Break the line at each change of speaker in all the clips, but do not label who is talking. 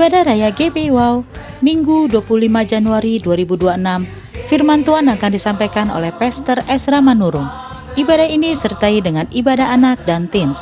Ibadah Raya GB Wow, Minggu 25 Januari 2026, firman Tuhan akan disampaikan oleh Pastor Ezra Manurung. Ibadah ini disertai dengan ibadah anak dan teens.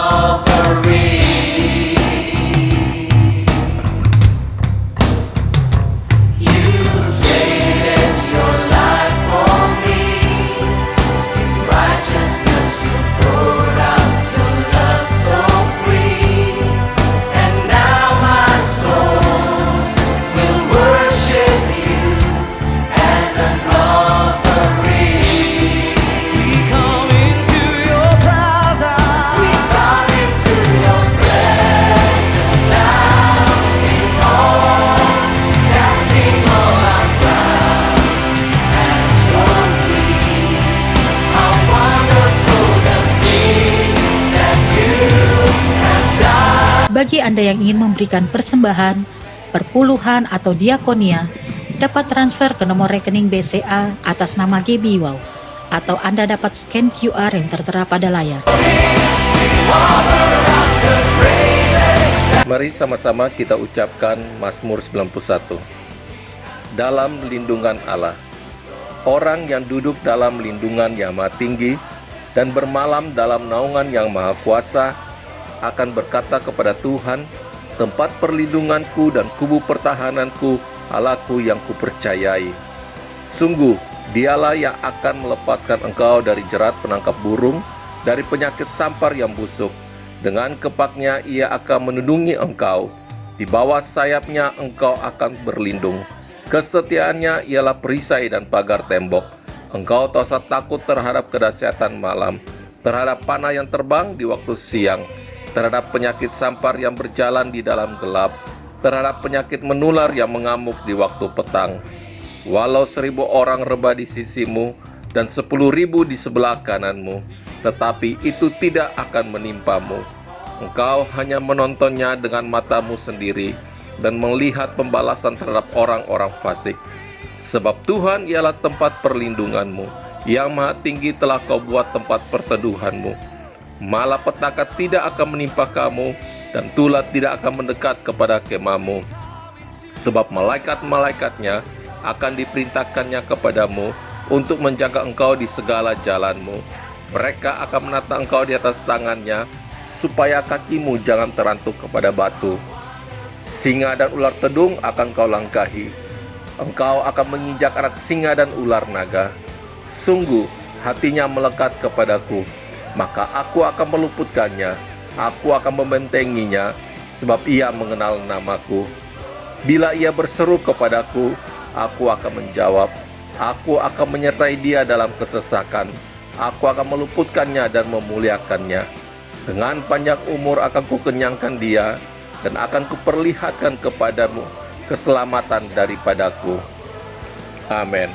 Bagi Anda yang ingin memberikan persembahan, perpuluhan atau diakonia, dapat transfer ke nomor rekening BCA atas nama GB Wow, atau Anda dapat scan QR yang tertera pada layar.
Mari sama-sama kita ucapkan Mazmur 91. Dalam lindungan Allah, orang yang duduk dalam lindungan yang maha tinggi dan bermalam dalam naungan yang maha kuasa akan berkata kepada Tuhan, tempat perlindunganku dan kubu pertahananku, Allahku yang kupercayai. Sungguh, dialah yang akan melepaskan engkau dari jerat penangkap burung, dari penyakit sampar yang busuk. Dengan kepaknya ia akan melindungi engkau. Di bawah sayapnya engkau akan berlindung. Kesetiaannya ialah perisai dan pagar tembok. Engkau tak usah takut terhadap kedahsyatan malam, terhadap panah yang terbang di waktu siang, terhadap penyakit sampar yang berjalan di dalam gelap, terhadap penyakit menular yang mengamuk di waktu petang. Walau 1.000 orang rebah di sisimu dan 10.000 di sebelah kananmu, tetapi itu tidak akan menimpamu. Engkau hanya menontonnya dengan matamu sendiri dan melihat pembalasan terhadap orang-orang fasik. Sebab Tuhan ialah tempat perlindunganmu, yang maha tinggi telah kau buat tempat perteduhanmu. Malapetaka tidak akan menimpa kamu, dan tulah tidak akan mendekat kepada kemahmu. Sebab malaikat-malaikatnya akan diperintahkannya kepadamu untuk menjaga engkau di segala jalanmu. Mereka akan menata engkau di atas tangannya, supaya kakimu jangan terantuk kepada batu. Singa dan ular tedung akan kau langkahi. Engkau akan menginjak anak singa dan ular naga. Sungguh, hatinya melekat kepadaku, maka aku akan meluputkannya, aku akan membentenginya, sebab ia mengenal namaku. Bila ia berseru kepadaku, aku akan menjawab, aku akan menyertai dia dalam kesesakan, aku akan meluputkannya dan memuliakannya. Dengan panjang umur akan kukenyangkan dia, dan akan kuperlihatkan kepadamu keselamatan daripadaku. Amin.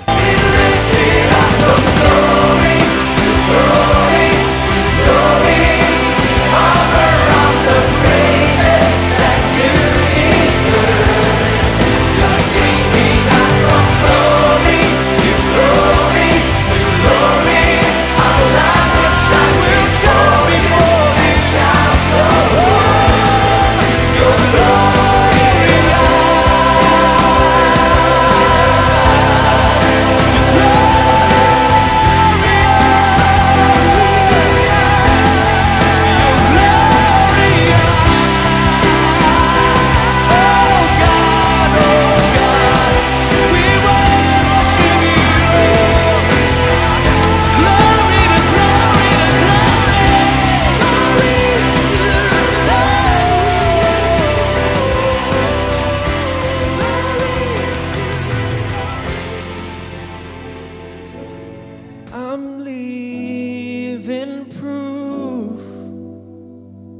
I'm living proof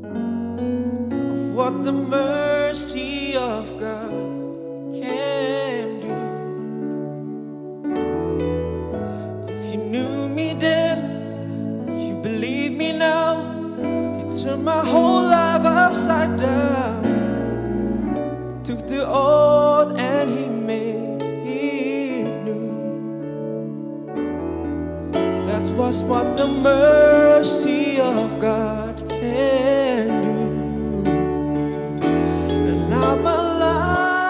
of what the mercy of God can do. If you knew me then, you believe me now. He turned my whole life upside down. Took the old and he made it new. That's what the mercy of God can do. And I'm alive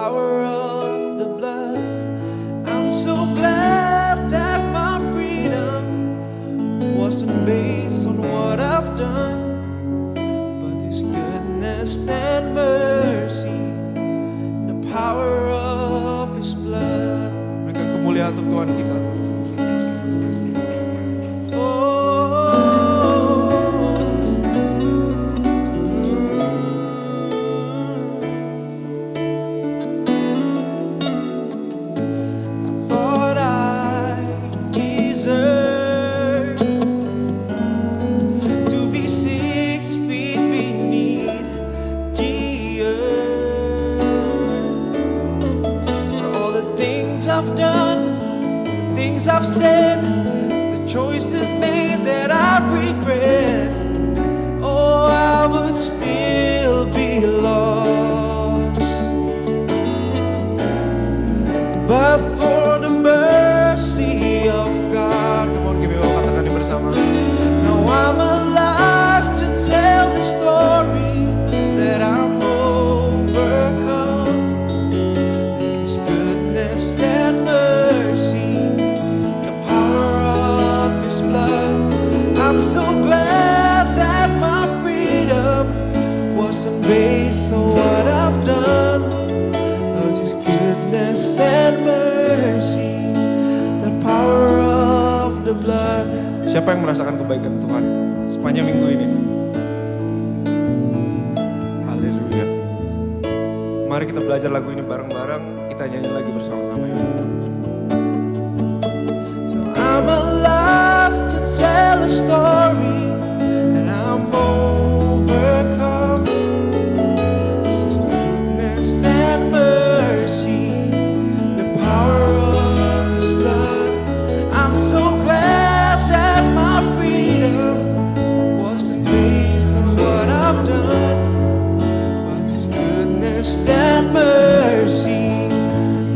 power of the blood. I'm so glad that my freedom wasn't based on what I've done, but His goodness and mercy, the power of His blood. Berikan kemuliaan untuk Tuhan kita. I've done, the things I've said, the choices made that I regret. Oh, I would still be lost, but for the mercy of God. Come on, give me one, katakan ini bersama. Now I'm alive to tell the story that I'm overcome. His goodness and mercy, the power of His blood. I'm so glad that my freedom wasn't based on what I've done, 'cause His goodness and mercy, the power of the blood. Siapa yang merasakan kebaikan Tuhan sepanjang minggu ini? Haleluya. Mari kita belajar lagu ini bareng-bareng. Kita nyanyi lagi bersama namanya. So I'm alive to tell a story and I'm overcome. It's His goodness and mercy, the power of His blood. I'm so glad that my freedom wasn't based on what I've done, but His goodness and mercy,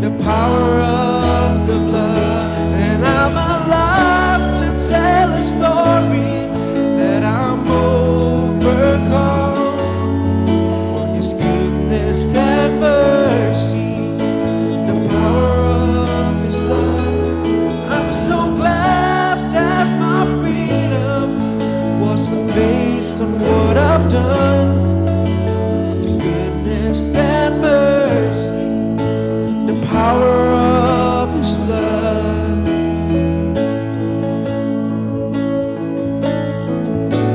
the power of the blood. And I'm alive to tell a story that I'm overcome, for His goodness and mercy, the power of His blood. I'm so glad that my freedom wasn't based on what I've done. His goodness and mercy, the power of His blood.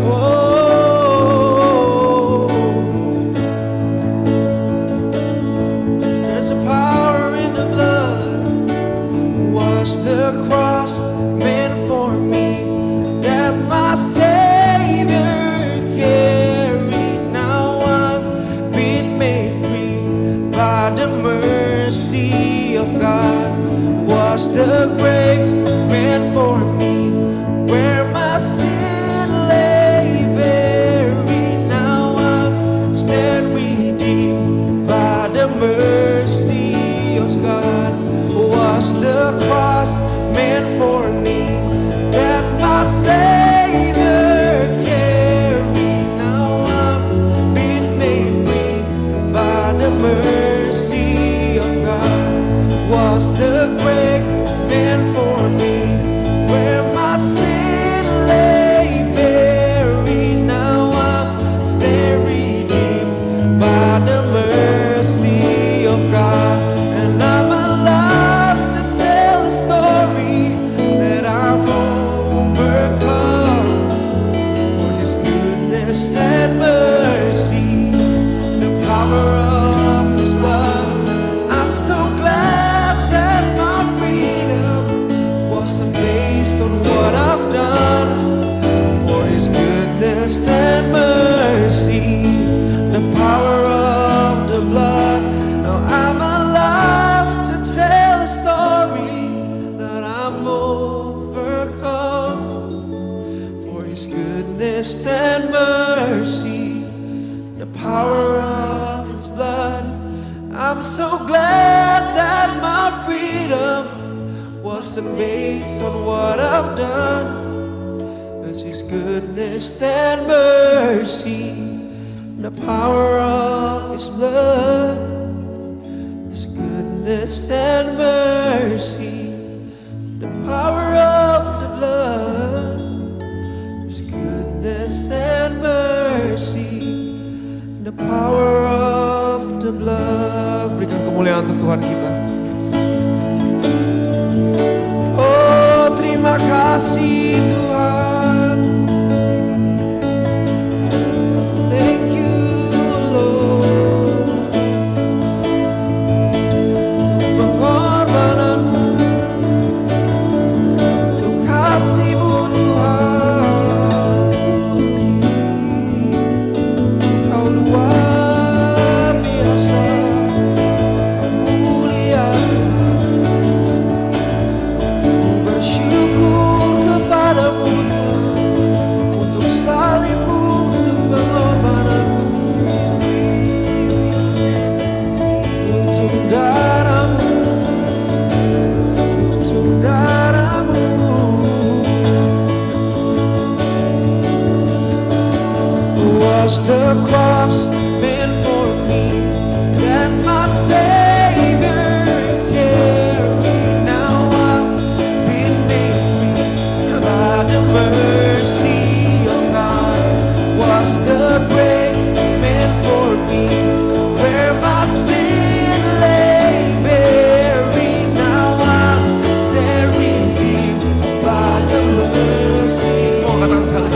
Oh, there's a power in the blood. Was the cross meant for me that my Savior carried? Now I'm being made free by the mercy of God. Was the grave meant for me where my sin lay buried? Now I stand redeemed by the mercy of God. Was the cross meant for me that my Savior carried? Now I'm being made free by the mercy of God. Was the grave meant for me where my sin lay buried? Now I stand redeemed by the mercy of God. And I'm alive to tell a story that I'm overcome, for His goodness and mercy, the power of His blood. I'm so glad that my freedom wasn't based on what I've done, for His goodness and mercy, the power of the blood. Now I'm alive to tell a story that I'm overcome, for His goodness and mercy, the power of His blood. I'm so glad that my freedom wasn't based on what I've done, 'cause His goodness and mercy, the power of His blood. His goodness and mercy, the power of the blood. His goodness and mercy, the power of the blood. Berikan kemuliaan untuk Tuhan kita. Oh, terima kasih Tuhan. Thank you Lord. Untuk pengorbananmu, untuk kasih-Mu Tuhan. Kau luar biasa, Kau mulia Tuhan. Ku bersyukur kepadamu untuk salib-Mu, untuk pengorbananmu, untuk darah-Mu, untuk darah-Mu. Was the cross meant for me, that my Savior carried? Now I've been made free by the mercy of God. Was the grave meant for me, where my sin lay buried? Now I'm stand redeemed by the mercy. Come on, katakan sekali.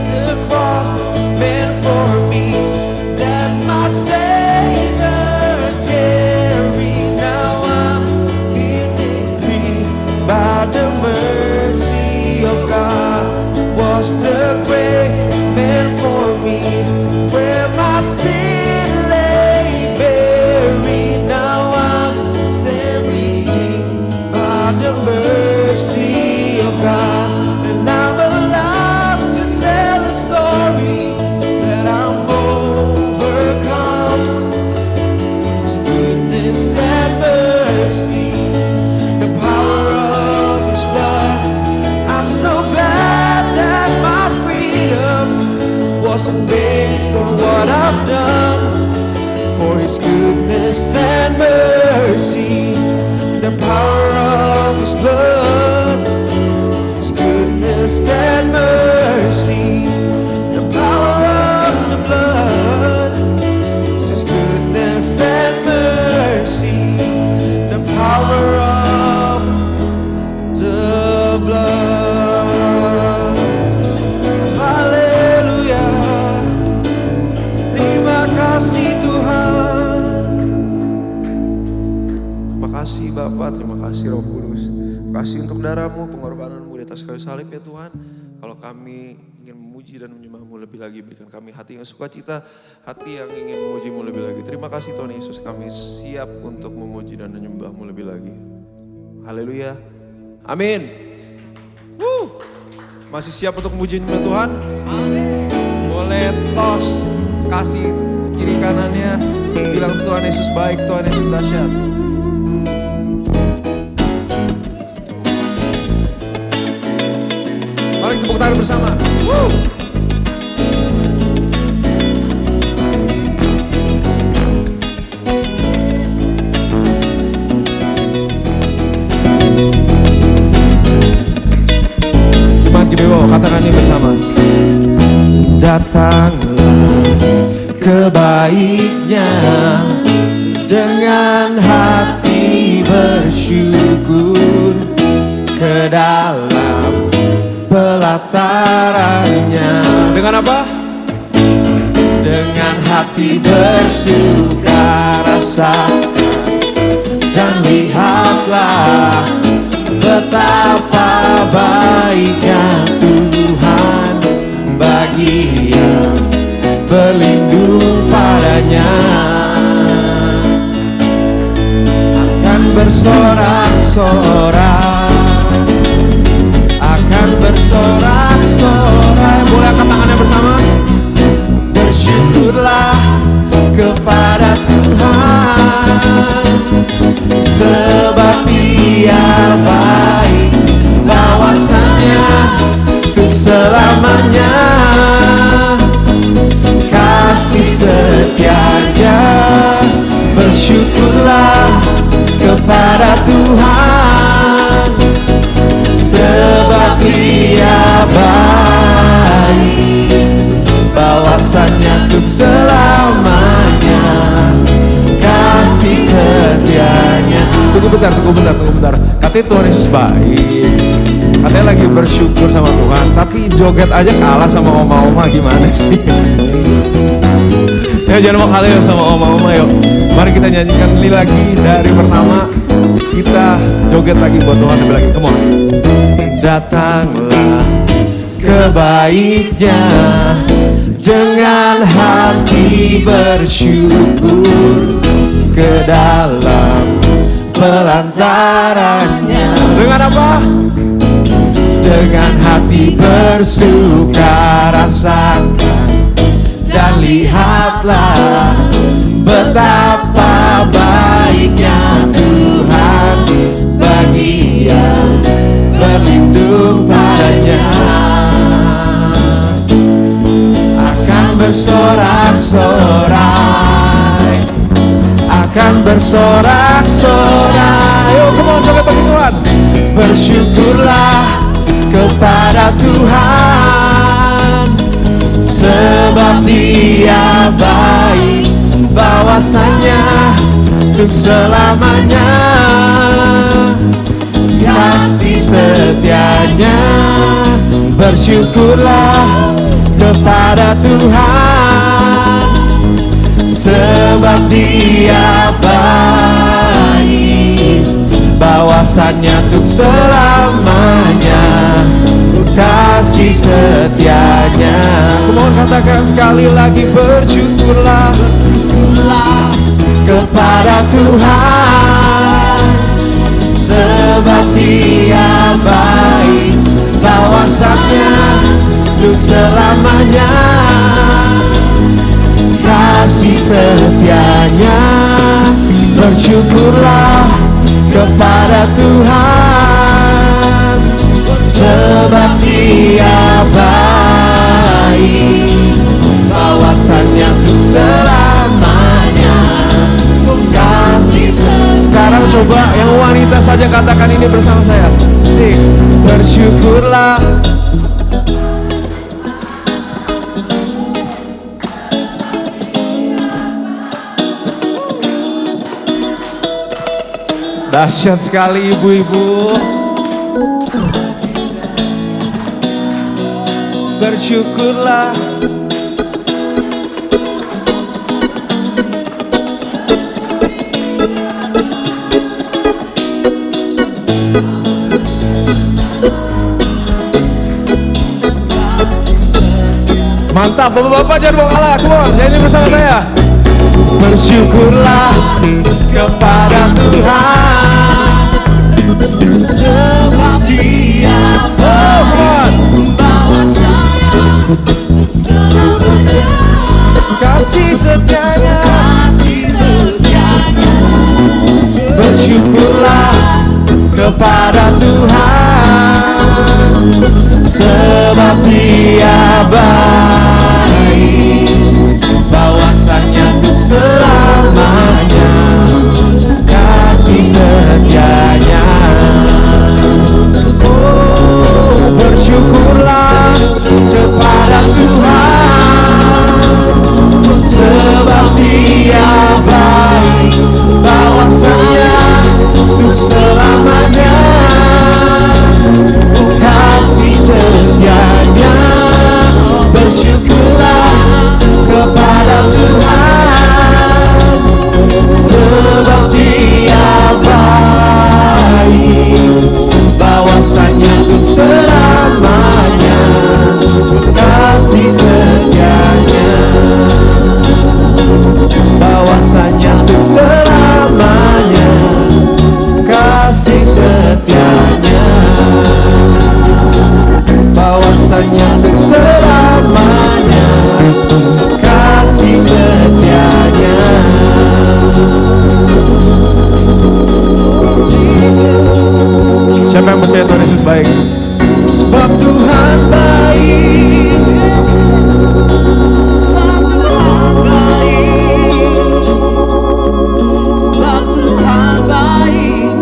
The cross meant for me, that my Savior carried. Now I'm being made free by the mercy of God. Was the grave meant for me, where my sin lay buried? Now I'm stand redeemed by the mercy of God. And I'm alive to tell the story that I'm overcome. His goodness and mercy, the power of His blood. I'm so glad that my freedom wasn't based on what I've done. For His goodness and mercy, the power of His blood. His goodness and mercy, the power of the blood. It's His goodness and mercy, the power of the blood. Haleluya. Terima kasih Tuhan. Terima kasih Bapa, terima kasih Roh Kudus. Terima kasih untuk darah-Mu, pengorbanan-Mu di atas kayu salib ya Tuhan. Kalau kami ingin memuji dan menyembah-Mu lebih lagi, berikan kami hati yang sukacita, hati yang ingin memuji-Mu lebih lagi. Terima kasih Tuhan Yesus, kami siap untuk memuji dan menyembah-Mu lebih lagi. Haleluya. Amin. Masih siap untuk memuji Tuhan? Amin. Boleh tos, kasih kiri kanannya, bilang Tuhan Yesus baik, Tuhan Yesus dahsyat. Mari tepuk tangan bersama. Jemaat Gibewo, katakan ini bersama. Datanglah kebaiknya dengan hati bersyukur ke dalam pelatarannya. Dengan apa? Dengan hati bersuka rasa, dan lihatlah betapa baiknya Tuhan bagi yang berlindung padanya. Akan bersorak-sorak, akan bersorak-sorak. Boleh angkat tangannya bersama. Bersyukurlah kepada Tuhan, sebab Dia baik, bahwasanya untuk selamanya kasih setianya. Bersyukurlah Tuhan, sebab Dia baik, bahwasannya untuk selamanya kasih setianya. Tunggu bentar. Katanya Tuhan Yesus baik, katanya lagi bersyukur sama Tuhan, tapi joget aja kalah sama oma-oma, gimana sih? Ya jangan mau kalah sama oma-oma, yuk. Mari kita nyanyikan ini lagi dari pertama. Kita joget lagi buat Tuhan lebih lagi. Come on. Datanglah ke baiknya dengan hati bersyukur, ke dalam pelantarannya. Dengan apa? Dengan hati bersuka rasakan dan lihatlah betapa baiknya Tuhan bagi yang berlindung padanya. Akan bersorak-sorai, akan bersorak-sorai. Yuk, come on, joget bagi Tuhan. Bersyukurlah kepada Tuhan, sebab Dia baik, bahwasannya untuk selamanya kasih setianya. Bersyukurlah kepada Tuhan, sebab Dia baik, bahwasannya untuk selamanya kasih setianya. Kumohon katakan sekali lagi, bersyukurlah kepada Tuhan, sebab Dia baik, bahwasannya untuk selamanya kasih setianya. Bersyukurlah kepada Tuhan, sebab Dia baik, bahwasannya untuk selamanya kasih setianya. Sekarang coba yang wanita saja katakan ini bersama saya. Sing, bersyukurlah. Dahsyat sekali ibu-ibu. Bersyukurlah. Mantap, bapak-bapak jangan mau kalah. Come on, nyanyi bersama saya. Bersyukurlah kepada Tuhan, sebab Dia baik, bahwasanya untuk selamanya kasih setianya. Bersyukurlah kepada Tuhan, sebab Dia baik, bahwasanya untuk selamanya kasih setianya. Oh, bersyukurlah kepada Tuhan, sebab Dia baik, bahwasanya untuk selamanya kasih setianya. Bersyukurlah kepada Tuhan, sebab Dia baik, bahwasanya untuk selamanya kasih setianya. Bahwasanya untuk selamanya kasih setianya. Bahwasanya untuk selamanya kasih setianya. Siapa yang percaya Tuhan Yesus baik? Sebab Tuhan baik, sebab Tuhan baik, sebab Tuhan baik,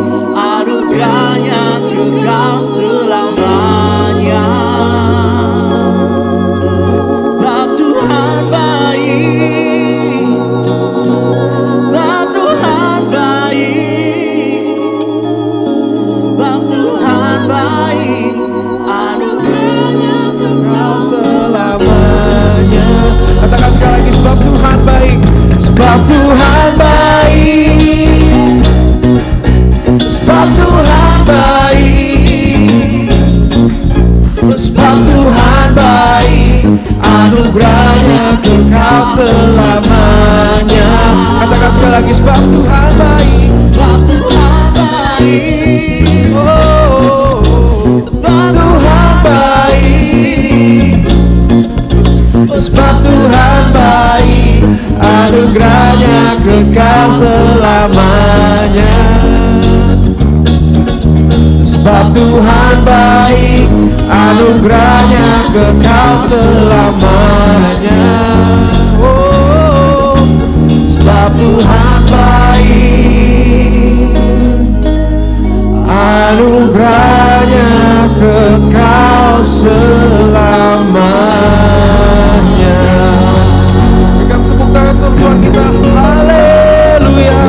lagi, sebab Tuhan baik, sebab Tuhan baik. Oh, sebab Tuhan baik, sebab Tuhan baik, anugerahnya kekal selamanya. Sebab Tuhan baik, anugerahnya kekal selamanya. Oh, sebab Tuhan baik, anugerahnya kekal selamanya. Berikan tepuk tangan untuk Tuhan kita. Haleluya.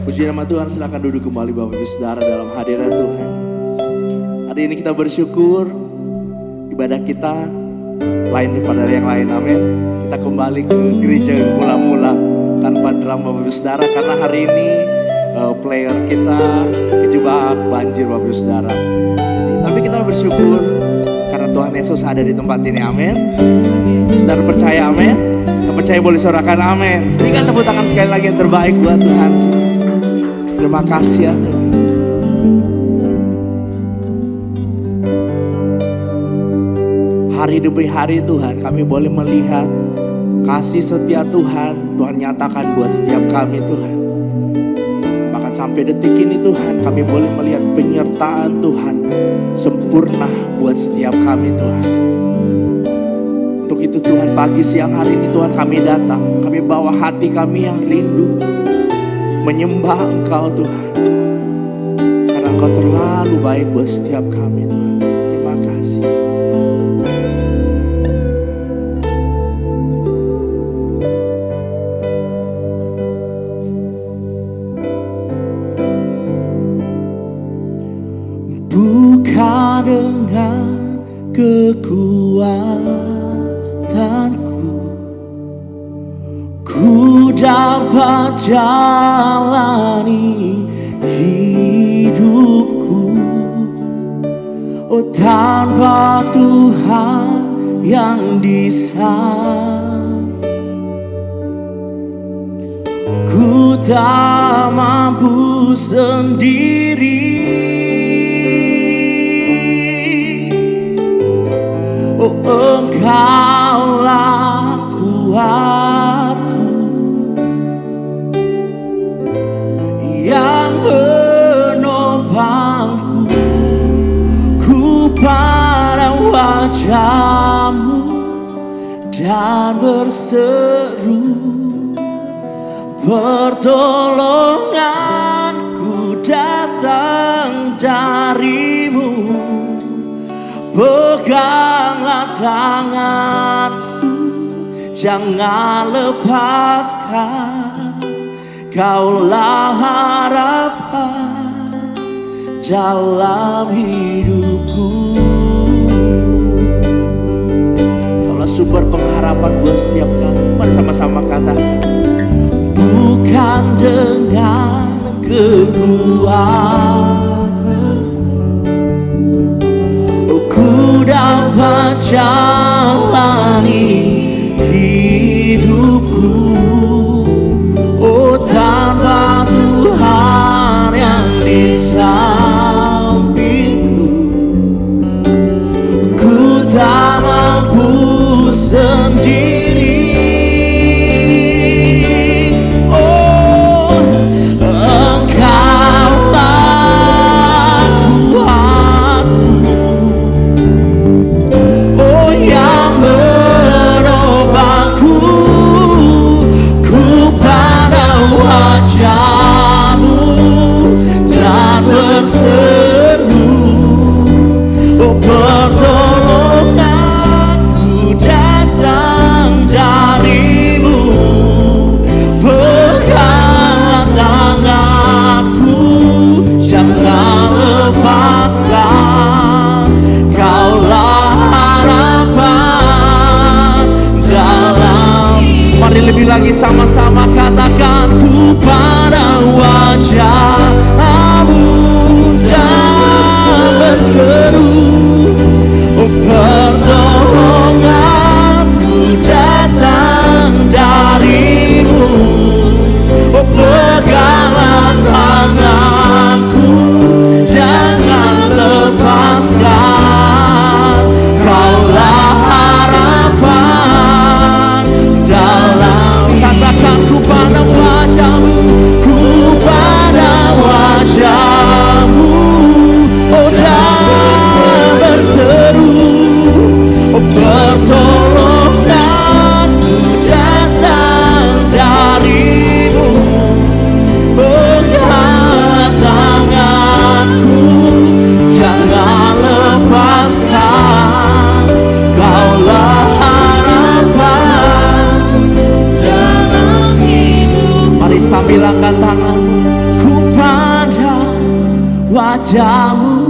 Puji nama Tuhan, silakan duduk kembali Bapak Ibu Saudara dalam hadirat Tuhan. Hari ini kita bersyukur ibadah kita lain daripada yang lain, amin. Kita kembali ke gereja mula-mula tanpa drum Bapak Ibu Saudara, karena hari ini player kita kejebak banjir Bapak Ibu Saudara. Jadi, tapi kita bersyukur karena Tuhan Yesus ada di tempat ini, amin. Saudara percaya, amin. Yang percaya boleh sorakan amin. Berikan tepuk tangan sekali lagi yang terbaik buat Tuhan kita. Terima kasih ya Tuhan. Hari demi hari Tuhan kami boleh melihat kasih setia Tuhan. Tuhan nyatakan buat setiap kami Tuhan. Bahkan sampai detik ini Tuhan kami boleh melihat penyertaan Tuhan sempurna buat setiap kami Tuhan. Untuk itu Tuhan, pagi siang hari ini Tuhan kami datang. Kami bawa hati kami yang rindu menyembah Engkau Tuhan, karena Engkau terlalu baik buat setiap kami Tuhan. Terima kasih. Bukan dengan kekuatanku ku dapat jalani hidupku, oh tanpa Tuhan yang di sana ku tak mampu sendiri. Oh Engkaulah kuatku yang menopangku, ku pada wajah-Mu dan berseru, pertolonganku datang dari-Mu. Peganglah tanganku, jangan lepaskan, Kaulah harapan dalam hidupku. Kaulah sumber pengharapan buat setiap kami. Mari sama-sama katakan. Bukan dengan kekuatanku ku dapat jalani hidupku, oh tanpa Tuhan yang di sampingku, ku tak mampu sendiri. Oh Engkaulah kuatku, yang menopangku, ku pada wajah-Mu dan berseru, oh pertolonganku datang dari-Mu. Peganglah tanganku, jangan lepaskan, Kaulah harapan dalam. Mari lebih lagi sama-sama katakan. Ku pada wajah-Mu dan berseru, oh pertolonganku datang dari wajahmu, ku pandang wajahmu, oh dan berseru, oh pertolonganku datang darimu. Peganglah tanganku, jangan lepaskan, Kaulah harapan dalam hidup. Mari sambil angkat tanganmu, ku pandang wajahmu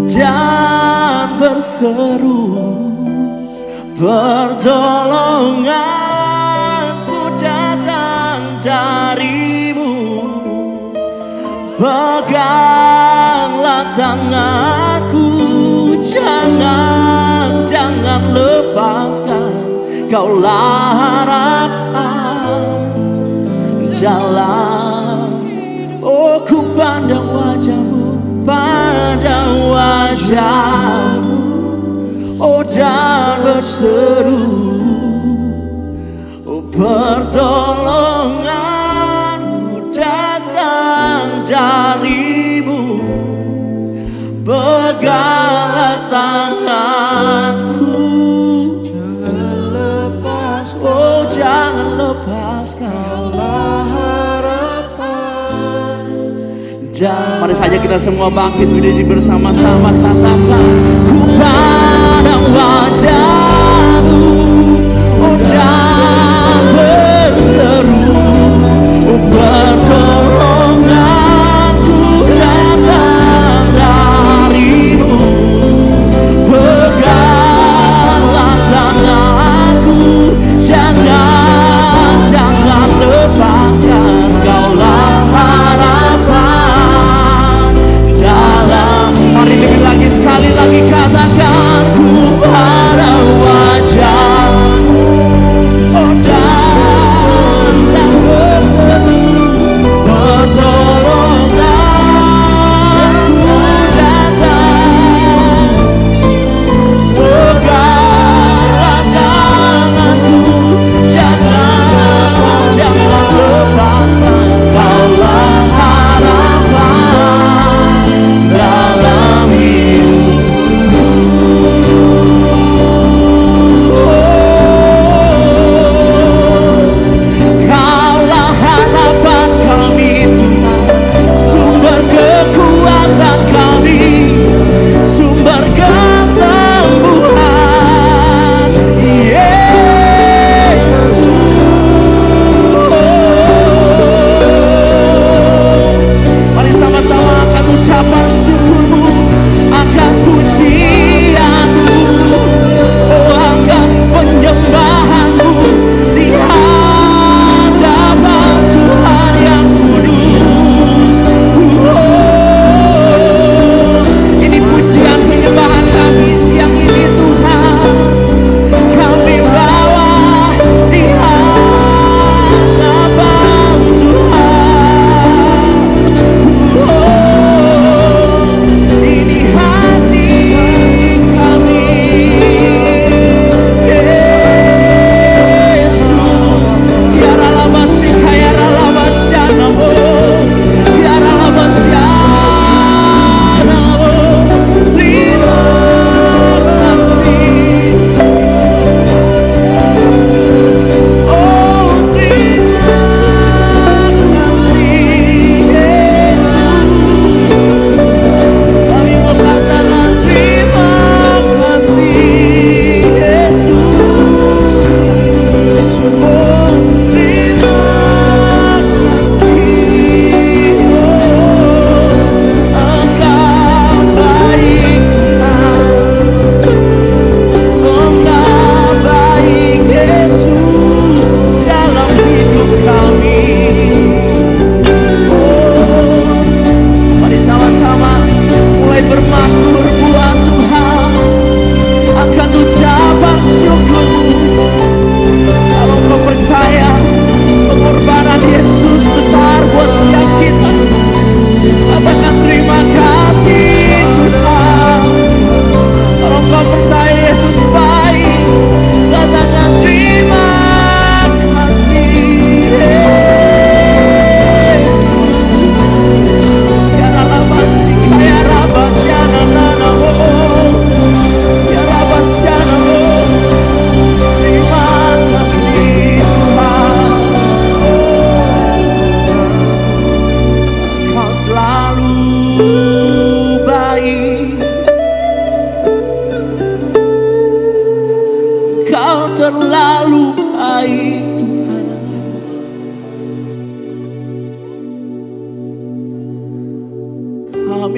dan berseru, pertolonganku datang darimu. Peganglah tanganku, jangan lepaskan, Kaulah harapan jalan. Oh ku pandang wajahmu, pandang wajahmu, oh dan berseru, oh pertolonganku datang darimu. Peganglah tanganku, jangan lepas, oh jangan lepaskan, Kaulah harapan. Mari saja kita semua bangkit berdiri bersama-sama, katakan, ku pandang wajahmu, oh dan berseru, oh pertolonganku datang darimu. Peganglah tanganku, jangan lepaskan, Kaulah harapan dalam. Mari dengar lagi sekali lagi, katakan, ku pandang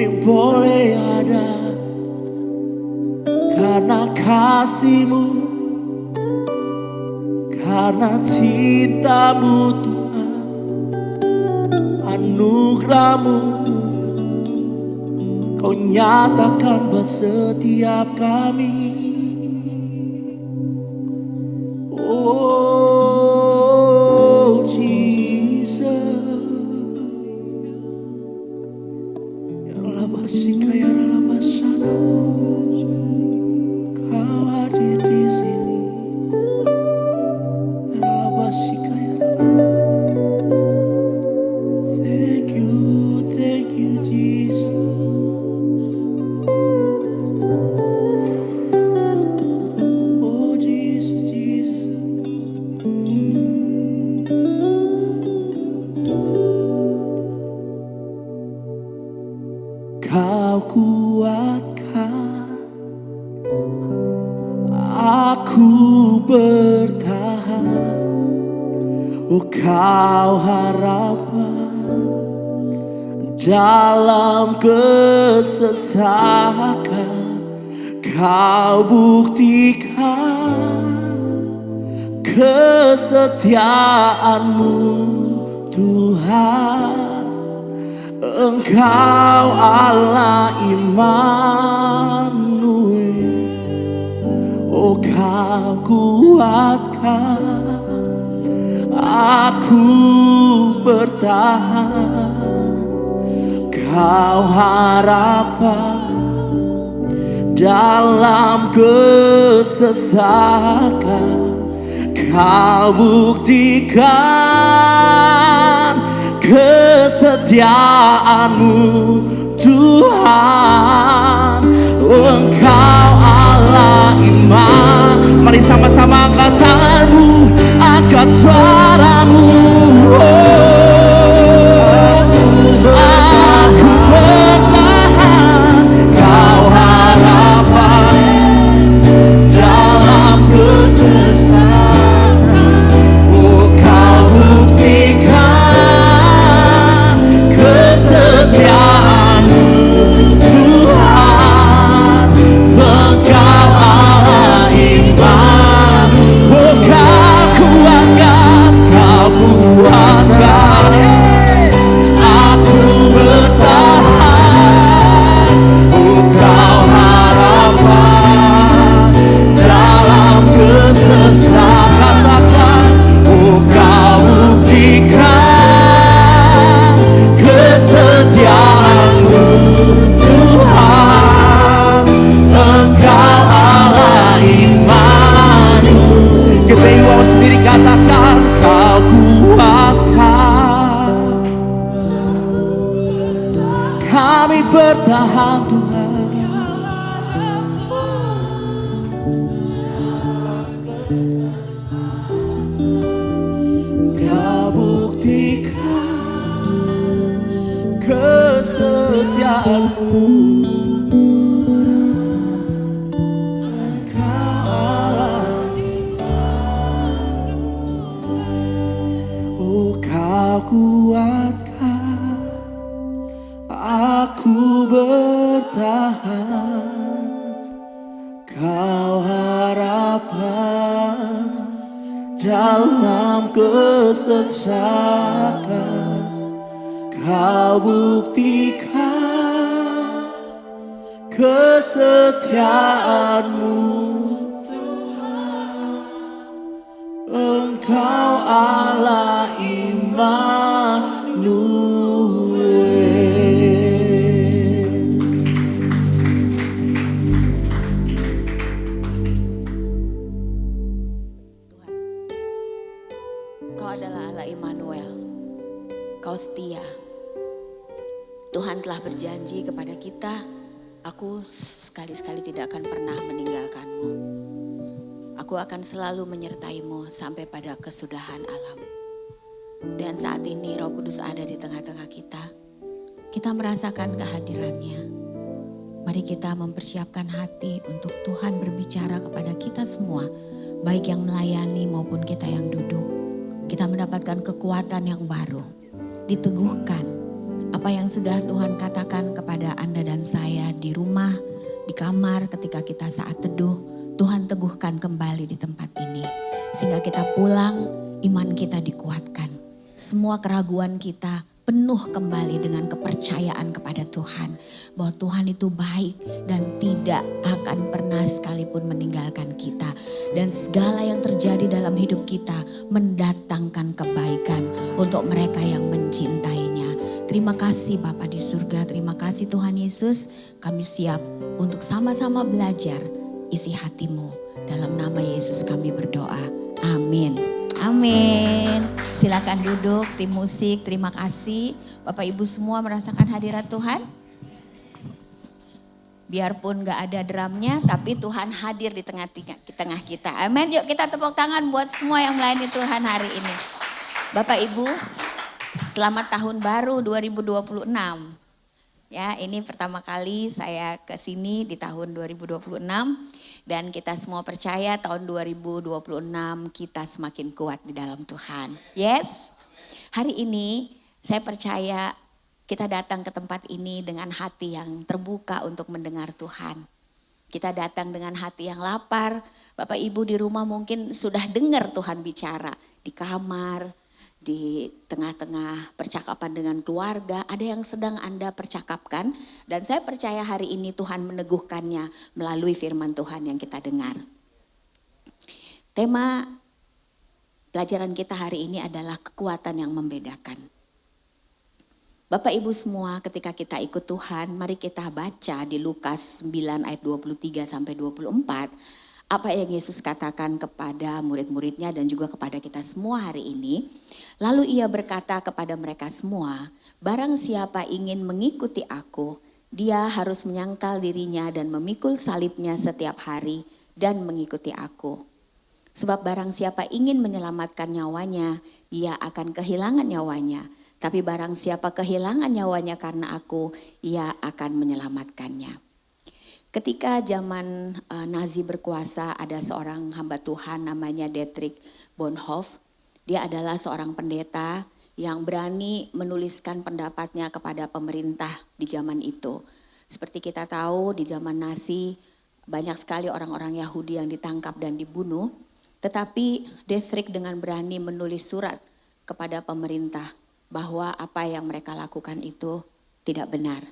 kami boleh ada karena kasih-Mu, karena cinta-Mu Tuhan, anugerah-Mu Kau nyatakan buat setiap kami. Oh Jesus, ya Rabasika ya Rabasana, Kau hadir di sini. Ya Rabasika ya Thank you Jesus. Oh Jesus, Jesus. Kau kuatkan aku bertahan. Oh Kau harapan dalam kesesakan. Kau buktikan kesetiaan-Mu Tuhan. Engkau Allah Immanuel. Oh Kau kuatkan aku bertahan. Kau harapan dalam kesesakan. Kau buktikan kesetiaan-Mu Tuhan. Engkau Allah Immanuel. Mari sama-sama angkat tanganmu, angkat suaramu. Aku bertahan, Kau harapan dalam kesesakan. Oh Kau buktikan kesetiaan-Mu Tuhan. Engkau Allah Immanuel. Oh Kau kuatkan, Kau kuatkan. Yes. Aku bertahan. Oh Kau harapan dalam kesesakan. Katakan, oh Kau buktikan kesetiaan-Mu Tuhan. Engkau Allah Immanuel. Gedewa sendiri katakan, Kau kuatkan. Kami bertahan Tuhan. Kau buktikan kesetiaan-Mu. Engkau Allah. Oh Kau kuatkan aku bertahan. Kau harapan dalam kesesakan. Kau buktikan kesetiaan-Mu Tuhan. Engkau Allah Immanuel.
Tuhan, Kau adalah Allah Immanuel. Kau setia. Tuhan telah berjanji kepada kita, aku sekali-sekali tidak akan pernah meninggalkan-Mu. Aku akan selalu menyertai-Mu sampai pada kesudahan alam. Dan saat ini Roh Kudus ada di tengah-tengah kita. Kita merasakan kehadiran-Nya. Mari kita mempersiapkan hati untuk Tuhan berbicara kepada kita semua. Baik yang melayani maupun kita yang duduk. Kita mendapatkan kekuatan yang baru. Diteguhkan Apa yang sudah Tuhan katakan kepada Anda dan saya di rumah, di kamar ketika kita saat teduh, Tuhan teguhkan kembali di tempat ini. Sehingga kita pulang, iman kita dikuatkan. Semua keraguan kita penuh kembali dengan kepercayaan kepada Tuhan. Bahwa Tuhan itu baik dan tidak akan pernah sekalipun meninggalkan kita. Dan segala yang terjadi dalam hidup kita mendatangkan kebaikan untuk mereka yang mencintainya. Terima kasih Bapa di surga, terima kasih Tuhan Yesus. Kami siap untuk sama-sama belajar isi hatimu. Dalam nama Yesus kami berdoa. Amin. Amin. Silakan duduk, tim musik, terima kasih. Bapak Ibu semua merasakan hadirat Tuhan? Biarpun gak ada drumnya, tapi Tuhan hadir di tengah kita. Amin. Yuk kita tepuk tangan buat semua yang melayani Tuhan hari ini. Bapak Ibu, selamat tahun baru 2026. Ya, ini pertama kali saya ke sini di tahun 2026. Dan kita semua percaya tahun 2026 kita semakin kuat di dalam Tuhan. Yes? Hari ini saya percaya kita datang ke tempat ini dengan hati yang terbuka untuk mendengar Tuhan. Kita datang dengan hati yang lapar. Bapak Ibu di rumah mungkin sudah dengar Tuhan bicara di kamar, di tengah-tengah percakapan dengan keluarga, ada yang sedang Anda percakapkan. Dan saya percaya hari ini Tuhan meneguhkannya melalui firman Tuhan yang kita dengar. Tema pelajaran kita hari ini adalah kekuatan yang membedakan. Bapak Ibu semua, ketika kita ikut Tuhan, mari kita baca di Lukas 9 ayat 23 sampai 24. Apa yang Yesus katakan kepada murid-muridnya dan juga kepada kita semua hari ini. Lalu ia berkata kepada mereka semua, barang siapa ingin mengikuti aku, dia harus menyangkal dirinya dan memikul salibnya setiap hari dan mengikuti aku. Sebab barang siapa ingin menyelamatkan nyawanya, ia akan kehilangan nyawanya. Tapi barang siapa kehilangan nyawanya karena aku, ia akan menyelamatkannya. Ketika zaman Nazi berkuasa, ada seorang hamba Tuhan namanya Dietrich Bonhoeffer. Dia adalah seorang pendeta yang berani menuliskan pendapatnya kepada pemerintah di zaman itu. Seperti kita tahu di zaman Nazi banyak sekali orang-orang Yahudi yang ditangkap dan dibunuh. Tetapi Dietrich dengan berani menulis surat kepada pemerintah bahwa apa yang mereka lakukan itu tidak benar.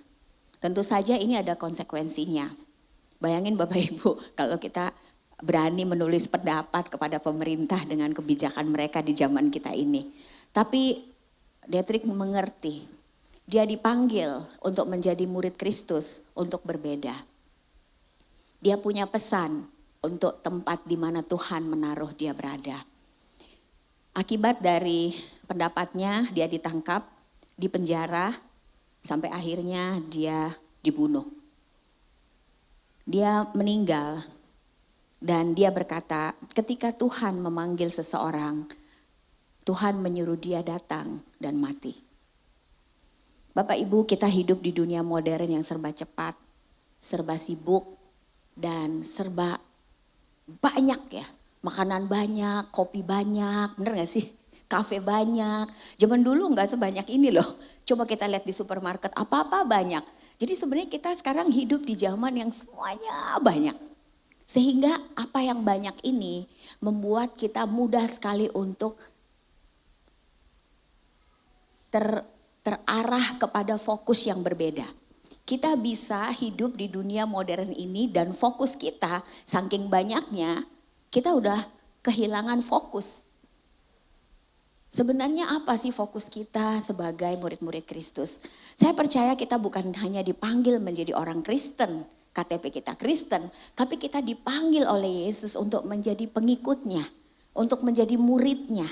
Tentu saja ini ada konsekuensinya. Bayangin Bapak Ibu kalau kita berani menulis pendapat kepada pemerintah dengan kebijakan mereka di zaman kita ini. Tapi Dietrich mengerti, dia dipanggil untuk menjadi murid Kristus untuk berbeda. Dia punya pesan untuk tempat di mana Tuhan menaruh dia berada. Akibat dari pendapatnya dia ditangkap, dipenjara, sampai akhirnya dia dibunuh. Dia meninggal dan dia berkata, ketika Tuhan memanggil seseorang, Tuhan menyuruh dia datang dan mati. Bapak Ibu, kita hidup di dunia modern yang serba cepat, serba sibuk, dan serba banyak ya. Makanan banyak, kopi banyak, bener gak sih? Kafe banyak. Zaman dulu gak sebanyak ini loh. Coba kita lihat di supermarket, apa-apa banyak. Jadi sebenarnya kita sekarang hidup di zaman yang semuanya banyak. Sehingga apa yang banyak ini membuat kita mudah sekali untuk terarah kepada fokus yang berbeda. Kita bisa hidup di dunia modern ini dan fokus kita saking banyaknya kita udah kehilangan fokus. Sebenarnya apa sih fokus kita sebagai murid-murid Kristus? Saya percaya kita bukan hanya dipanggil menjadi orang Kristen, KTP kita Kristen, tapi kita dipanggil oleh Yesus untuk menjadi pengikutnya, untuk menjadi muridnya.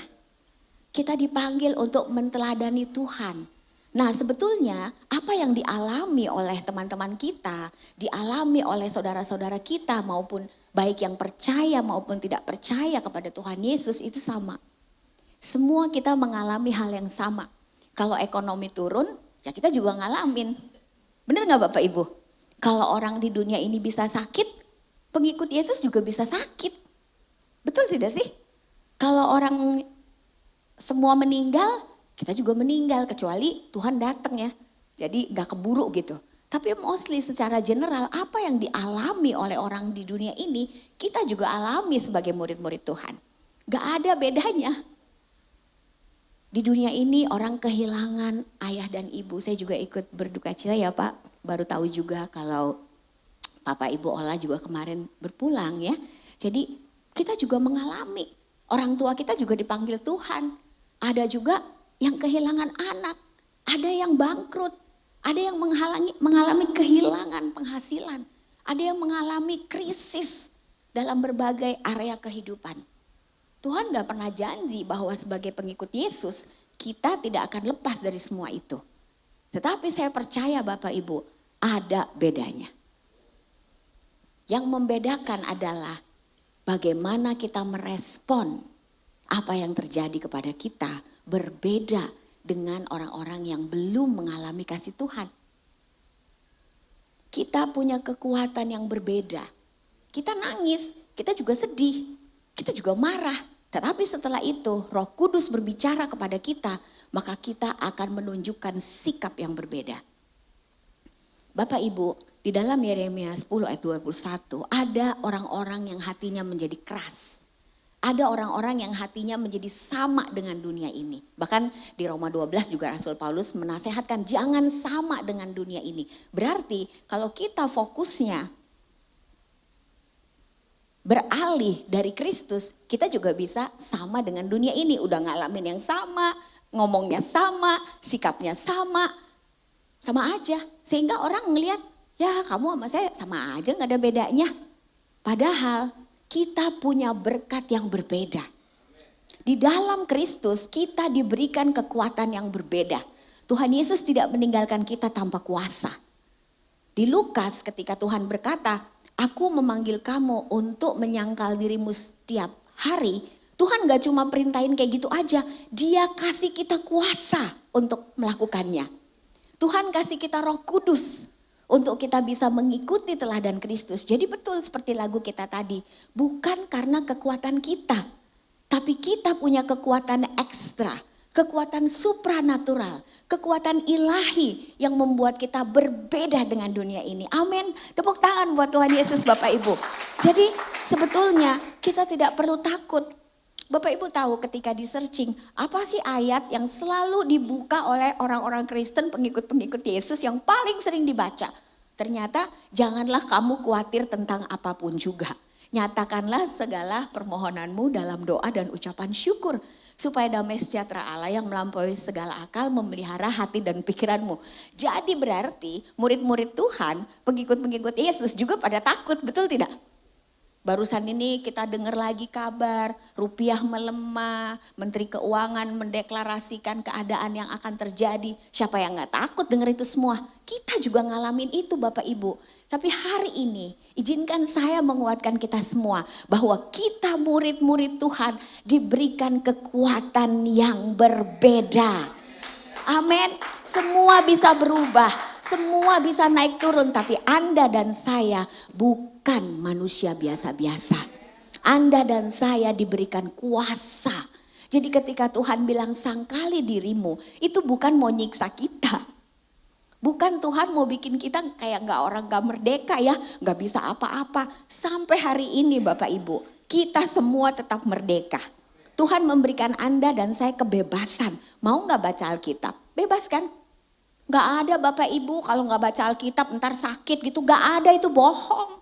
Kita dipanggil untuk menteladani Tuhan. Nah sebetulnya apa yang dialami oleh teman-teman kita, dialami oleh saudara-saudara kita maupun baik yang percaya maupun tidak percaya kepada Tuhan Yesus itu sama. Semua kita mengalami hal yang sama. Kalau ekonomi turun, ya kita juga ngalamin. Benar gak Bapak Ibu? Kalau orang di dunia ini bisa sakit, pengikut Yesus juga bisa sakit. Betul tidak sih? Kalau orang semua meninggal, kita juga meninggal kecuali Tuhan datang ya. Jadi gak keburu gitu. Tapi mostly secara general apa yang dialami oleh orang di dunia ini kita juga alami sebagai murid-murid Tuhan. Gak ada bedanya. Di dunia ini orang kehilangan ayah dan ibu. Saya juga ikut berduka cita ya Pak. Baru tahu juga kalau Papa Ibu Ola juga kemarin berpulang ya. Jadi kita juga mengalami. Orang tua kita juga dipanggil Tuhan. Ada juga yang kehilangan anak. Ada yang bangkrut. Ada yang mengalami kehilangan penghasilan. Ada yang mengalami krisis dalam berbagai area kehidupan. Tuhan gak pernah janji bahwa sebagai pengikut Yesus kita tidak akan lepas dari semua itu. Tetapi saya percaya Bapak Ibu ada bedanya. Yang membedakan adalah bagaimana kita merespon apa yang terjadi kepada kita berbeda dengan orang-orang yang belum mengalami kasih Tuhan. Kita punya kekuatan yang berbeda. Kita nangis, kita juga sedih, kita juga marah. Tetapi setelah itu Roh Kudus berbicara kepada kita, maka kita akan menunjukkan sikap yang berbeda. Bapak Ibu, di dalam Yeremia 10 ayat 21 ada orang-orang yang hatinya menjadi keras. Ada orang-orang yang hatinya menjadi sama dengan dunia ini. Bahkan di Roma 12 juga Rasul Paulus menasehatkan jangan sama dengan dunia ini. Berarti kalau kita fokusnya beralih dari Kristus, kita juga bisa sama dengan dunia ini. Udah ngalamin yang sama, ngomongnya sama, sikapnya sama aja. Sehingga orang ngelihat, ya kamu sama saya sama aja gak ada bedanya. Padahal kita punya berkat yang berbeda. Di dalam Kristus kita diberikan kekuatan yang berbeda. Tuhan Yesus tidak meninggalkan kita tanpa kuasa. Di Lukas ketika Tuhan berkata, aku memanggil kamu untuk menyangkal dirimu setiap hari. Tuhan gak cuma perintahin kayak gitu aja. Dia kasih kita kuasa untuk melakukannya. Tuhan kasih kita Roh Kudus untuk kita bisa mengikuti teladan Kristus. Jadi betul seperti lagu kita tadi. Bukan karena kekuatan kita. Tapi kita punya kekuatan ekstra. Kekuatan supranatural. Kekuatan ilahi yang membuat kita berbeda dengan dunia ini. Amin. Tepuk tangan buat Tuhan Yesus Bapak Ibu. Jadi sebetulnya kita tidak perlu takut. Bapak Ibu tahu ketika di searching, apa sih ayat yang selalu dibuka oleh orang-orang Kristen pengikut-pengikut Yesus yang paling sering dibaca? Ternyata janganlah kamu khawatir tentang apapun juga. Nyatakanlah segala permohonanmu dalam doa dan ucapan syukur. Supaya damai sejahtera Allah yang melampaui segala akal memelihara hati dan pikiranmu. Jadi berarti murid-murid Tuhan, pengikut-pengikut Yesus juga pada takut, betul tidak? Barusan ini kita dengar lagi kabar rupiah melemah, Menteri Keuangan mendeklarasikan keadaan yang akan terjadi. Siapa yang gak takut dengar itu semua? Kita juga ngalamin itu Bapak Ibu. Tapi hari ini izinkan saya menguatkan kita semua bahwa kita murid-murid Tuhan diberikan kekuatan yang berbeda. Amin. Semua bisa berubah, semua bisa naik turun, tapi Anda dan saya bukan manusia biasa-biasa. Anda dan saya diberikan kuasa. Jadi ketika Tuhan bilang sangkali dirimu, itu bukan mau nyiksa kita. Bukan Tuhan mau bikin kita kayak gak merdeka ya, gak bisa apa-apa. Sampai hari ini Bapak Ibu, kita semua tetap merdeka. Tuhan memberikan Anda dan saya kebebasan. Mau gak baca Alkitab? Bebas kan? Gak ada Bapak Ibu kalau gak baca Alkitab ntar sakit gitu. Gak ada, itu bohong.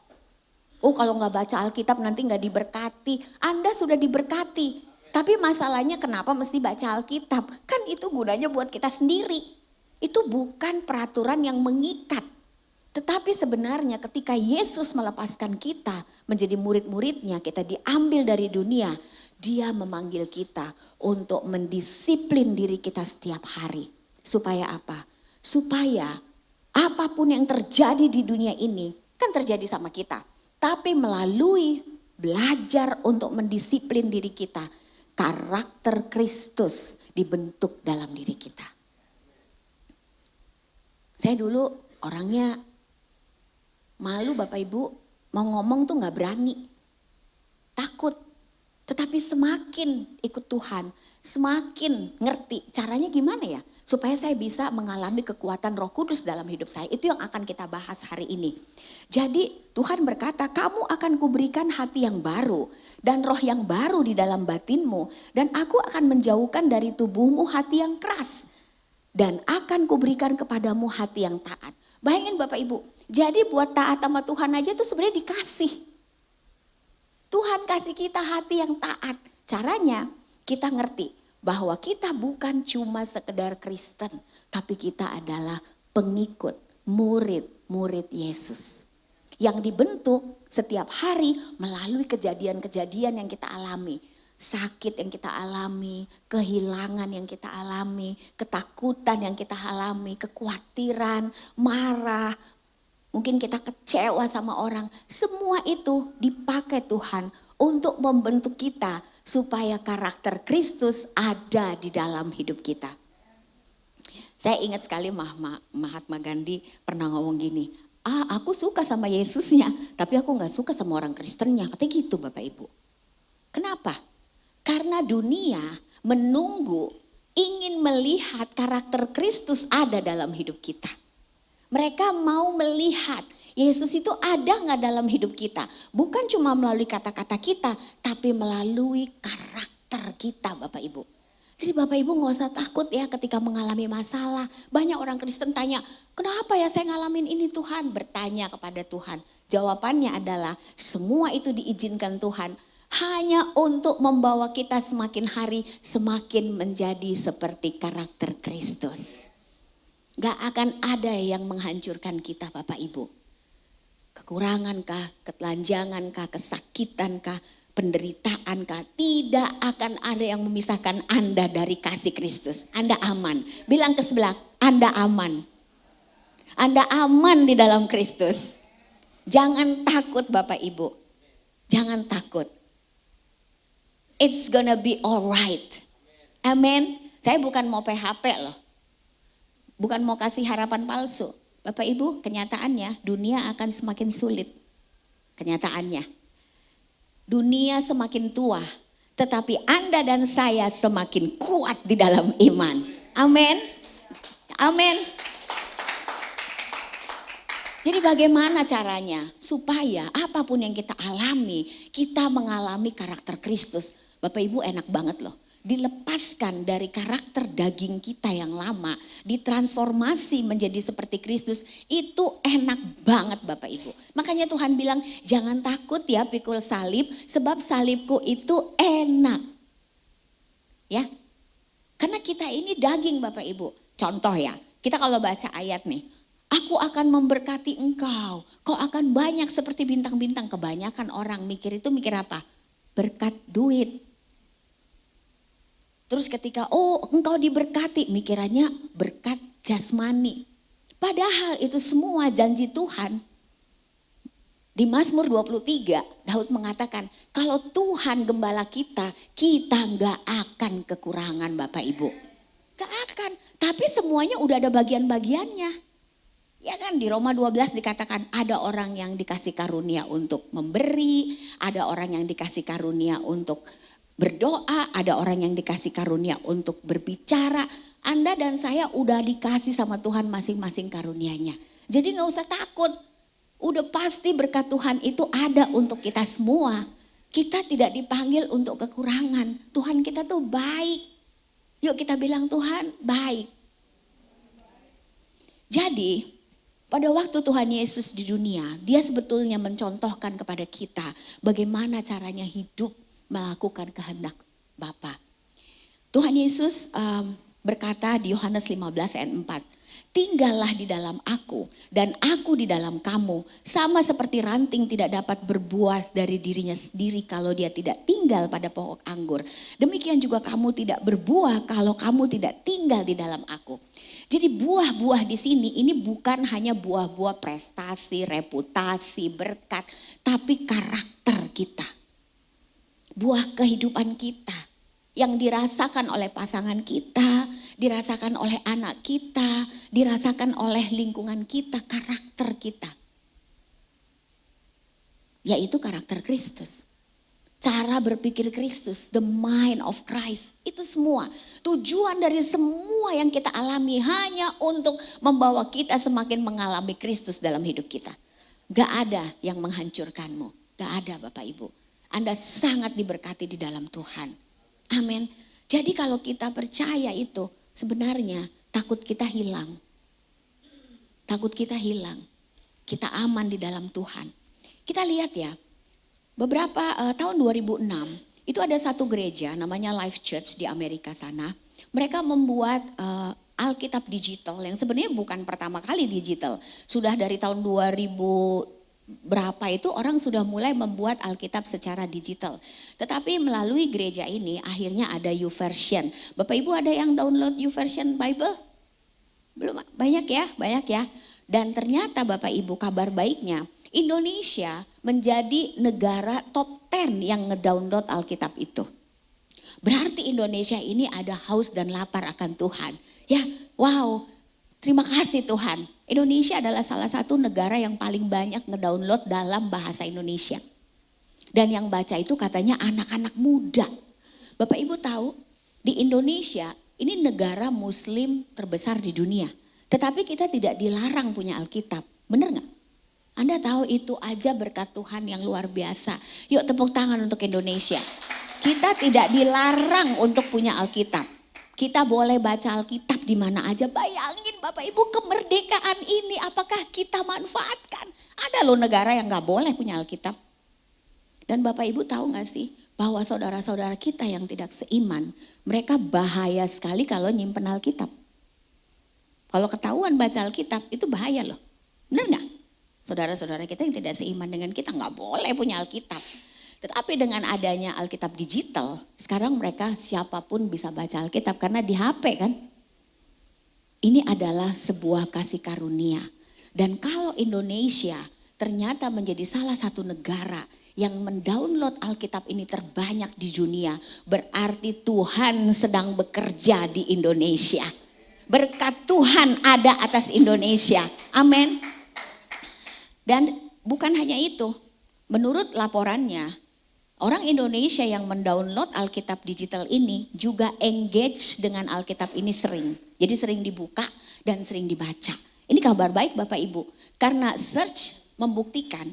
Oh kalau gak baca Alkitab nanti gak diberkati. Anda sudah diberkati. Tapi masalahnya kenapa mesti baca Alkitab? Kan itu gunanya buat kita sendiri. Itu bukan peraturan yang mengikat. Tetapi sebenarnya ketika Yesus melepaskan kita menjadi murid-muridnya, kita diambil dari dunia. Dia memanggil kita untuk mendisiplin diri kita setiap hari. Supaya apa? Supaya apapun yang terjadi di dunia ini kan terjadi sama kita. Tapi melalui belajar untuk mendisiplin diri kita, karakter Kristus dibentuk dalam diri kita. Saya dulu orangnya malu Bapak Ibu, mau ngomong tuh gak berani. Takut. Tetapi semakin ikut Tuhan, semakin ngerti caranya gimana ya. Supaya saya bisa mengalami kekuatan Roh Kudus dalam hidup saya. Itu yang akan kita bahas hari ini. Jadi Tuhan berkata, kamu akan kuberikan hati yang baru dan roh yang baru di dalam batinmu. Dan aku akan menjauhkan dari tubuhmu hati yang keras. Dan akan kuberikan kepadamu hati yang taat. Bayangin Bapak Ibu, jadi buat taat sama Tuhan aja tuh sebenarnya dikasih. Tuhan kasih kita hati yang taat. Caranya kita ngerti bahwa kita bukan cuma sekedar Kristen. Tapi kita adalah pengikut, murid Yesus. Yang dibentuk setiap hari melalui kejadian-kejadian yang kita alami. Sakit yang kita alami, kehilangan yang kita alami, ketakutan yang kita alami, kekhawatiran, marah, mungkin kita kecewa sama orang. Semua itu dipakai Tuhan untuk membentuk kita supaya karakter Kristus ada di dalam hidup kita. Saya ingat sekali Mahatma Gandhi pernah ngomong gini, aku suka sama Yesusnya tapi aku gak suka sama orang Kristennya. Katanya gitu Bapak Ibu. Kenapa? Karena dunia menunggu, ingin melihat karakter Kristus ada dalam hidup kita. Mereka mau melihat Yesus itu ada gak dalam hidup kita. Bukan cuma melalui kata-kata kita, tapi melalui karakter kita Bapak Ibu. Jadi Bapak Ibu gak usah takut ya ketika mengalami masalah. Banyak orang Kristen tanya, kenapa ya saya ngalamin ini Tuhan? Bertanya kepada Tuhan. Jawabannya adalah semua itu diizinkan Tuhan. Hanya untuk membawa kita semakin hari semakin menjadi seperti karakter Kristus. Gak akan ada yang menghancurkan kita Bapak Ibu. Kekurangankah, ketelanjangankah, kesakitankah, penderitaankah, tidak akan ada yang memisahkan Anda dari kasih Kristus. Anda aman. Bilang ke sebelah, Anda aman. Anda aman di dalam Kristus. Jangan takut Bapak Ibu. Jangan takut. It's gonna be alright. Amin. Saya bukan mau PHP loh. Bukan mau kasih harapan palsu. Bapak Ibu, kenyataannya dunia akan semakin sulit. Kenyataannya. Dunia semakin tua. Tetapi Anda dan saya semakin kuat di dalam iman. Amin. Amin. Jadi bagaimana caranya? Supaya apapun yang kita alami, kita mengalami karakter Kristus. Bapak Ibu enak banget loh. Dilepaskan dari karakter daging kita yang lama, ditransformasi menjadi seperti Kristus, itu enak banget Bapak Ibu. Makanya Tuhan bilang jangan takut ya pikul salib, sebab salibku itu enak. Ya, karena kita ini daging Bapak Ibu. Contoh ya, kita kalau baca ayat nih, aku akan memberkati engkau, kau akan banyak seperti bintang-bintang. Kebanyakan orang mikir apa? Berkat duit. Terus ketika engkau diberkati, mikirannya berkat jasmani. Padahal itu semua janji Tuhan. Di Mazmur 23 Daud mengatakan kalau Tuhan gembala kita gak akan kekurangan Bapak Ibu. Gak akan, tapi semuanya udah ada bagian-bagiannya. Ya kan di Roma 12 dikatakan ada orang yang dikasih karunia untuk memberi, ada orang yang dikasih karunia untuk berdoa, ada orang yang dikasih karunia untuk berbicara. Anda dan saya udah dikasih sama Tuhan masing-masing karunianya. Jadi gak usah takut. Udah pasti berkat Tuhan itu ada untuk kita semua. Kita tidak dipanggil untuk kekurangan. Tuhan kita tuh baik. Yuk kita bilang Tuhan baik. Jadi pada waktu Tuhan Yesus di dunia, dia sebetulnya mencontohkan kepada kita bagaimana caranya hidup melakukan kehendak Bapa. Tuhan Yesus berkata di Yohanes 15 ayat 4, tinggallah di dalam aku dan aku di dalam kamu. Sama seperti ranting tidak dapat berbuah dari dirinya sendiri kalau dia tidak tinggal pada pokok anggur. Demikian juga kamu tidak berbuah kalau kamu tidak tinggal di dalam aku. Jadi buah-buah di sini ini bukan hanya buah-buah prestasi, reputasi, berkat, tapi karakter kita. Buah kehidupan kita yang dirasakan oleh pasangan kita, dirasakan oleh anak kita, dirasakan oleh lingkungan kita, karakter kita. Yaitu karakter Kristus. cara berpikir Kristus, the mind of Christ. Itu semua. Tujuan dari semua yang kita alami hanya untuk membawa kita semakin mengalami Kristus dalam hidup kita. Gak ada yang menghancurkanmu. Gak ada Bapak Ibu. Anda sangat diberkati di dalam Tuhan. Amin. Jadi kalau kita percaya itu, sebenarnya takut kita hilang. Takut kita hilang. Kita aman di dalam Tuhan. Kita lihat ya, beberapa tahun 2006, itu ada satu gereja namanya Life Church di Amerika sana. Mereka membuat Alkitab digital yang sebenarnya bukan pertama kali digital. Sudah dari tahun 2000 berapa itu orang sudah mulai membuat Alkitab secara digital. Tetapi melalui gereja ini akhirnya ada YouVersion. Bapak Ibu ada yang download YouVersion Bible? Belum, banyak ya. Dan ternyata Bapak Ibu kabar baiknya Indonesia menjadi negara top 10 yang ngedownload Alkitab itu. Berarti Indonesia ini ada haus dan lapar akan Tuhan. Ya, wow. Terima kasih Tuhan. Indonesia adalah salah satu negara yang paling banyak ngedownload dalam bahasa Indonesia. Dan yang baca itu katanya anak-anak muda. Bapak Ibu tahu, di Indonesia ini negara muslim terbesar di dunia. Tetapi kita tidak dilarang punya Alkitab. Benar nggak? Anda tahu itu aja berkat Tuhan yang luar biasa. Yuk tepuk tangan untuk Indonesia. Kita tidak dilarang untuk punya Alkitab. Kita boleh baca Alkitab di mana aja. Bayangin Bapak Ibu kemerdekaan ini apakah kita manfaatkan? Ada loh negara yang gak boleh punya Alkitab. Dan Bapak Ibu tahu gak sih bahwa saudara-saudara kita yang tidak seiman, mereka bahaya sekali kalau nyimpen Alkitab. Kalau ketahuan baca Alkitab itu bahaya loh. Benar gak? Saudara-saudara kita yang tidak seiman dengan kita gak boleh punya Alkitab. Tetapi dengan adanya Alkitab digital, sekarang mereka siapapun bisa baca Alkitab karena di HP kan. Ini adalah sebuah kasih karunia. Dan kalau Indonesia ternyata menjadi salah satu negara yang mendownload Alkitab ini terbanyak di dunia, berarti Tuhan sedang bekerja di Indonesia. Berkat Tuhan ada atas Indonesia. Amin. Dan bukan hanya itu, menurut laporannya, orang Indonesia yang mendownload Alkitab digital ini juga engage dengan Alkitab ini sering. Jadi sering dibuka dan sering dibaca. Ini kabar baik Bapak Ibu. Karena search membuktikan,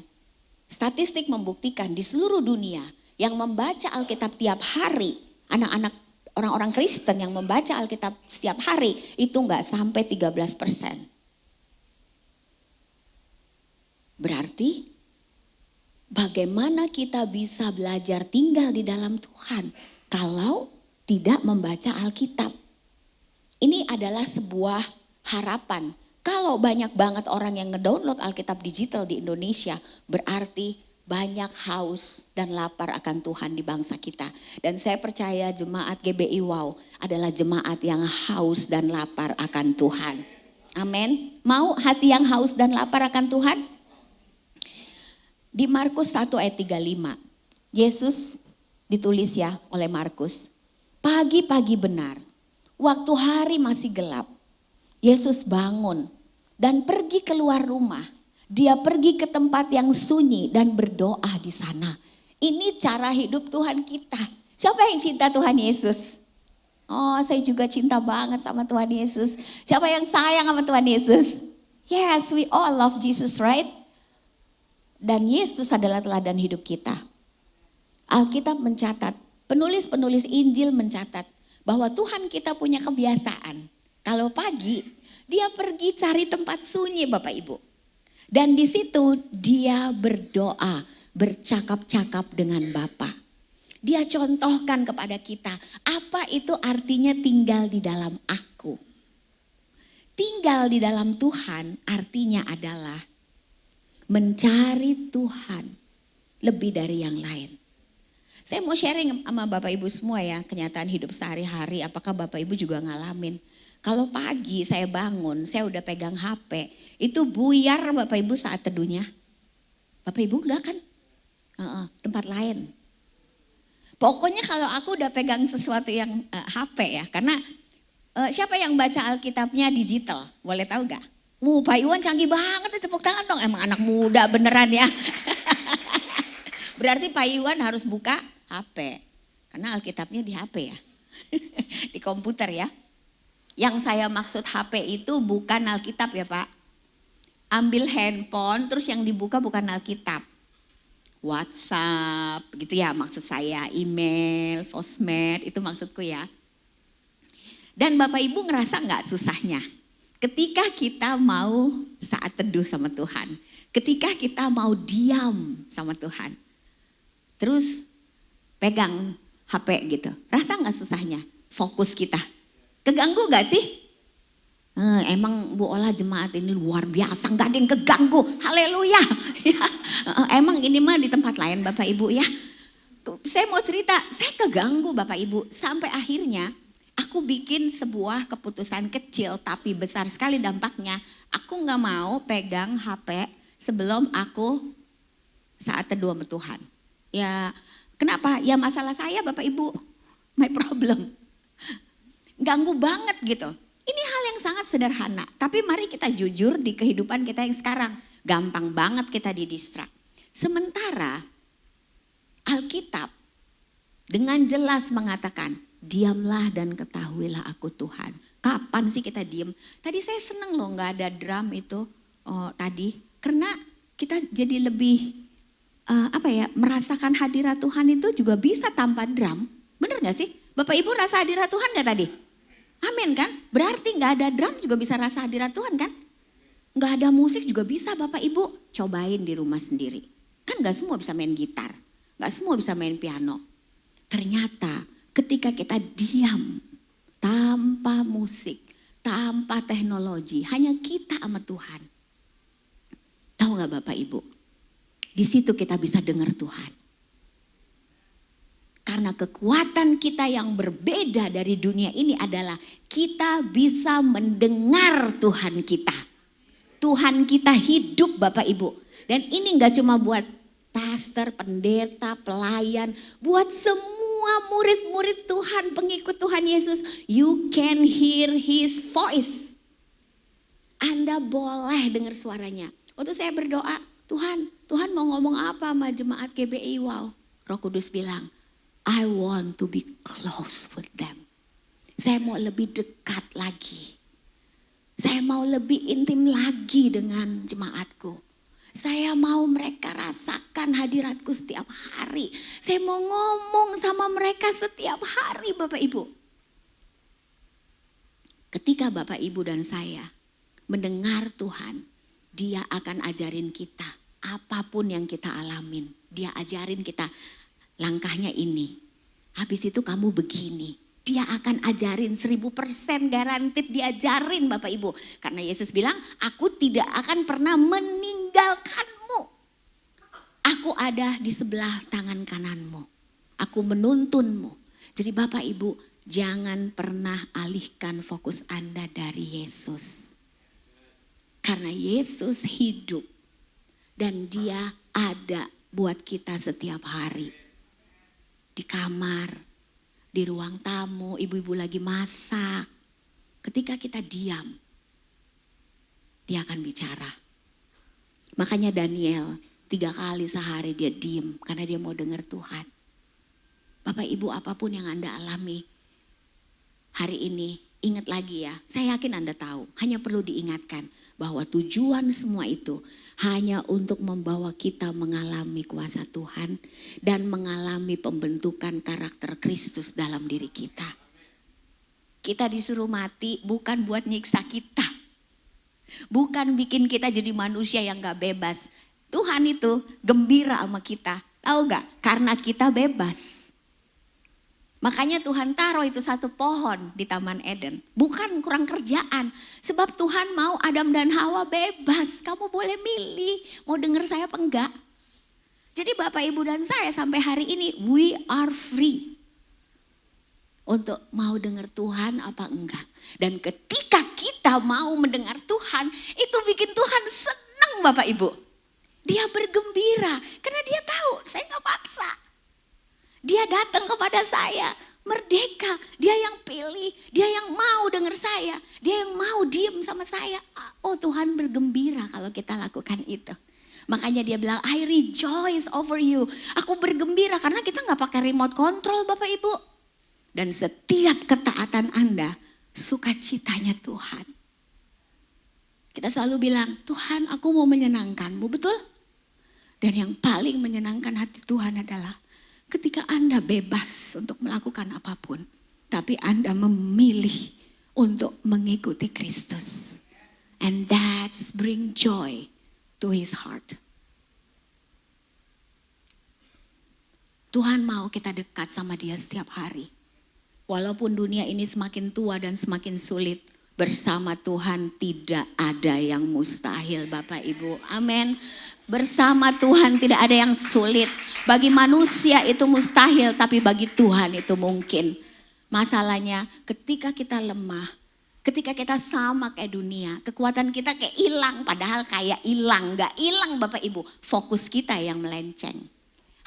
statistik membuktikan di seluruh dunia yang membaca Alkitab tiap hari, anak-anak orang-orang Kristen yang membaca Alkitab setiap hari itu enggak sampai 13%. Berarti bagaimana kita bisa belajar tinggal di dalam Tuhan kalau tidak membaca Alkitab? Ini adalah sebuah harapan. Kalau banyak banget orang yang ngedownload Alkitab digital di Indonesia, berarti banyak haus dan lapar akan Tuhan di bangsa kita. Dan saya percaya jemaat GBI Wow adalah jemaat yang haus dan lapar akan Tuhan. Amin. Mau hati yang haus dan lapar akan Tuhan? Di Markus 1 ayat 35, Yesus ditulis ya oleh Markus. Pagi-pagi benar, waktu hari masih gelap, Yesus bangun dan pergi keluar rumah. Dia pergi ke tempat yang sunyi dan berdoa di sana. Ini cara hidup Tuhan kita. Siapa yang cinta Tuhan Yesus? Oh, saya juga cinta banget sama Tuhan Yesus. Siapa yang sayang sama Tuhan Yesus? Yes, we all love Jesus, right? Dan Yesus adalah teladan hidup kita. Alkitab mencatat, penulis-penulis Injil mencatat bahwa Tuhan kita punya kebiasaan. Kalau pagi, dia pergi cari tempat sunyi Bapak Ibu. Dan di situ dia berdoa, bercakap-cakap dengan Bapa. Dia contohkan kepada kita, apa itu artinya tinggal di dalam aku. Tinggal di dalam Tuhan artinya adalah mencari Tuhan lebih dari yang lain. Saya mau sharing sama Bapak Ibu semua ya, kenyataan hidup sehari-hari, apakah Bapak Ibu juga ngalamin. Kalau pagi saya bangun, saya udah pegang HP, itu buyar Bapak Ibu saat teduhnya. Bapak Ibu enggak kan? Tempat lain. Pokoknya kalau aku udah pegang sesuatu yang HP ya, karena siapa yang baca Alkitabnya digital, boleh tahu gak? Pak Iwan canggih banget, tepuk tangan dong. Emang anak muda beneran ya. Berarti Pak Iwan harus buka HP. Karena Alkitabnya di HP ya. Di komputer ya. Yang saya maksud HP itu bukan Alkitab ya Pak. Ambil handphone terus yang dibuka bukan Alkitab. WhatsApp gitu ya maksud saya. Email, sosmed itu maksudku ya. Dan Bapak Ibu ngerasa gak susahnya? Ketika kita mau saat teduh sama Tuhan. Ketika kita mau diam sama Tuhan. Terus pegang HP gitu. Rasa gak susahnya? Fokus kita. Keganggu gak sih? Emang Bu Ola jemaat ini luar biasa, gak ada yang keganggu. Haleluya. Ya, emang ini mah di tempat lain Bapak Ibu ya. Saya mau cerita, saya keganggu Bapak Ibu. Sampai akhirnya aku bikin sebuah keputusan kecil tapi besar sekali dampaknya. Aku gak mau pegang HP sebelum aku saat teduh sama Tuhan. Ya kenapa? Ya masalah saya Bapak Ibu, my problem. Ganggu banget gitu. Ini hal yang sangat sederhana. Tapi mari kita jujur di kehidupan kita yang sekarang. Gampang banget kita didistrak. Sementara Alkitab dengan jelas mengatakan, diamlah dan ketahuilah aku Tuhan. Kapan sih kita diam? Tadi saya seneng loh gak ada drum itu tadi. Karena kita jadi lebih merasakan hadirat Tuhan itu juga bisa tanpa drum. Bener gak sih? Bapak Ibu rasa hadirat Tuhan gak tadi? Amin kan? Berarti gak ada drum juga bisa rasa hadirat Tuhan kan? Gak ada musik juga bisa Bapak Ibu. Cobain di rumah sendiri. Kan gak semua bisa main gitar. Gak semua bisa main piano. Ternyata ketika kita diam tanpa musik, tanpa teknologi, hanya kita sama Tuhan. Tahu gak Bapak Ibu? Di situ kita bisa dengar Tuhan. Karena kekuatan kita yang berbeda dari dunia ini adalah kita bisa mendengar Tuhan kita. Tuhan kita hidup Bapak Ibu. Dan ini gak cuma buat pastor, pendeta, pelayan. Buat semua murid-murid Tuhan, pengikut Tuhan Yesus. You can hear His voice. Anda boleh dengar suaranya. Waktu saya berdoa, Tuhan mau ngomong apa sama jemaat GBI Wow. Roh Kudus bilang, I want to be close with them. Saya mau lebih dekat lagi. Saya mau lebih intim lagi dengan jemaatku. Saya mau mereka rasakan hadiratku setiap hari. Saya mau ngomong sama mereka setiap hari Bapak Ibu. Ketika Bapak Ibu dan saya mendengar Tuhan, Dia akan ajarin kita apapun yang kita alamin. Dia ajarin kita. Langkahnya ini, habis itu kamu begini. Dia akan ajarin 1000% garantit diajarin Bapak Ibu. Karena Yesus bilang, aku tidak akan pernah meninggalkanmu. Aku ada di sebelah tangan kananmu. Aku menuntunmu. Jadi Bapak Ibu, jangan pernah alihkan fokus Anda dari Yesus. Karena Yesus hidup dan Dia ada buat kita setiap hari. Di kamar, di ruang tamu, ibu-ibu lagi masak. Ketika kita diam, Dia akan bicara. Makanya Daniel 3 kali sehari dia diam karena dia mau dengar Tuhan. Bapak Ibu apapun yang Anda alami hari ini, ingat lagi ya, saya yakin Anda tahu. Hanya perlu diingatkan bahwa tujuan semua itu hanya untuk membawa kita mengalami kuasa Tuhan dan mengalami pembentukan karakter Kristus dalam diri kita. Kita disuruh mati bukan buat nyiksa kita. Bukan bikin kita jadi manusia yang gak bebas. Tuhan itu gembira sama kita. Tahu gak? Karena kita bebas. Makanya Tuhan taruh itu satu pohon di Taman Eden. Bukan kurang kerjaan. Sebab Tuhan mau Adam dan Hawa bebas. Kamu boleh milih mau dengar saya apa enggak. Jadi Bapak Ibu dan saya sampai hari ini we are free. Untuk mau dengar Tuhan apa enggak. Dan ketika kita mau mendengar Tuhan, itu bikin Tuhan senang Bapak Ibu. Dia bergembira karena dia tahu saya gak paksa. Dia datang kepada saya, merdeka. Dia yang pilih, dia yang mau dengar saya. Dia yang mau diem sama saya. Oh Tuhan bergembira kalau kita lakukan itu. Makanya dia bilang, I rejoice over you. Aku bergembira karena kita gak pakai remote control Bapak Ibu. Dan setiap ketaatan Anda, sukacitanya Tuhan. Kita selalu bilang, Tuhan aku mau menyenangkan-Mu, betul? Dan yang paling menyenangkan hati Tuhan adalah ketika Anda bebas untuk melakukan apapun. Tapi Anda memilih untuk mengikuti Kristus. And that's bring joy to His heart. Tuhan mau kita dekat sama Dia setiap hari. Walaupun dunia ini semakin tua dan semakin sulit, bersama Tuhan tidak ada yang mustahil Bapak Ibu. Amin. Bersama Tuhan tidak ada yang sulit. Bagi manusia itu mustahil, tapi bagi Tuhan itu mungkin. Masalahnya ketika kita lemah, ketika kita sama kayak dunia, kekuatan kita kayak hilang, padahal kayak hilang, gak hilang Bapak Ibu. Fokus kita yang melenceng.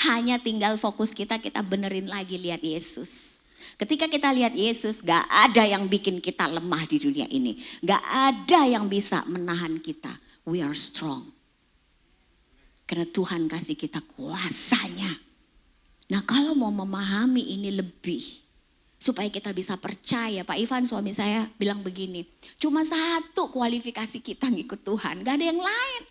Hanya tinggal fokus kita benerin lagi lihat Yesus. Ketika kita lihat Yesus, gak ada yang bikin kita lemah di dunia ini. Gak ada yang bisa menahan kita. We are strong. Karena Tuhan kasih kita kuasanya. Nah kalau mau memahami ini lebih, supaya kita bisa percaya, Pak Ivan suami saya bilang begini, cuma satu kualifikasi kita ngikut Tuhan, gak ada yang lain.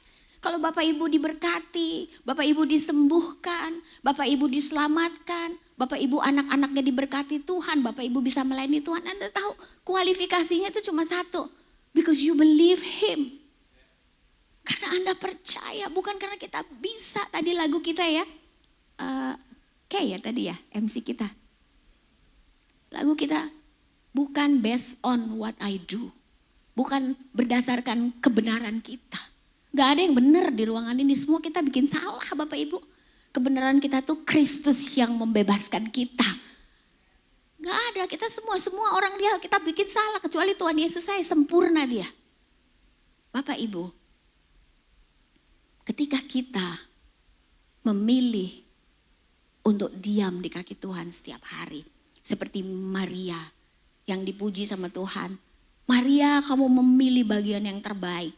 Kalau Bapak Ibu diberkati, Bapak Ibu disembuhkan, Bapak Ibu diselamatkan, Bapak Ibu anak-anaknya diberkati Tuhan, Bapak Ibu bisa melayani Tuhan. Anda tahu kualifikasinya itu cuma satu, because you believe Him. Karena Anda percaya, bukan karena kita bisa. Tadi lagu kita ya, kayak ya tadi ya MC kita. Lagu kita bukan based on what I do. Bukan berdasarkan kebenaran kita. Gak ada yang benar di ruangan ini. Semua kita bikin salah Bapak Ibu. Kebenaran kita tuh Kristus yang membebaskan kita. Gak ada, kita semua orang di Alkitab bikin salah. Kecuali Tuhan Yesus saya sempurna Dia. Bapak Ibu, ketika kita memilih untuk diam di kaki Tuhan setiap hari. Seperti Maria yang dipuji sama Tuhan. Maria, kamu memilih bagian yang terbaik.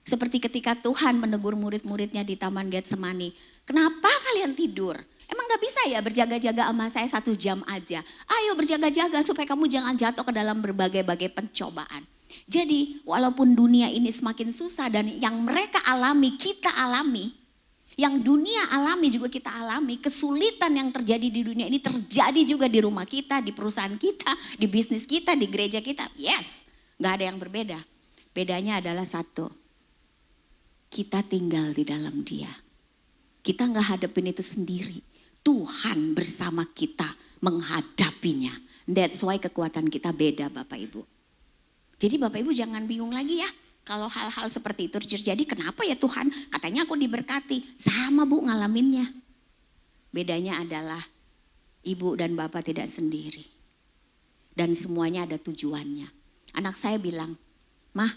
Seperti ketika Tuhan menegur murid-muridnya di Taman Getsemani. Kenapa kalian tidur? Emang gak bisa ya berjaga-jaga sama saya 1 jam aja? Ayo berjaga-jaga supaya kamu jangan jatuh ke dalam berbagai-bagai pencobaan. Jadi walaupun dunia ini semakin susah dan yang mereka alami kita alami. Yang dunia alami juga kita alami. Kesulitan yang terjadi di dunia ini terjadi juga di rumah kita, di perusahaan kita, di bisnis kita, di gereja kita. Yes, gak ada yang berbeda. Bedanya adalah satu. Kita tinggal di dalam Dia. Kita gak hadapin itu sendiri. Tuhan bersama kita menghadapinya. That's why kekuatan kita beda Bapak Ibu. Jadi Bapak Ibu jangan bingung lagi ya. Kalau hal-hal seperti itu terjadi, kenapa ya Tuhan? Katanya aku diberkati. Sama Bu ngalaminnya. Bedanya adalah Ibu dan Bapak tidak sendiri. Dan semuanya ada tujuannya. Anak saya bilang, Mah,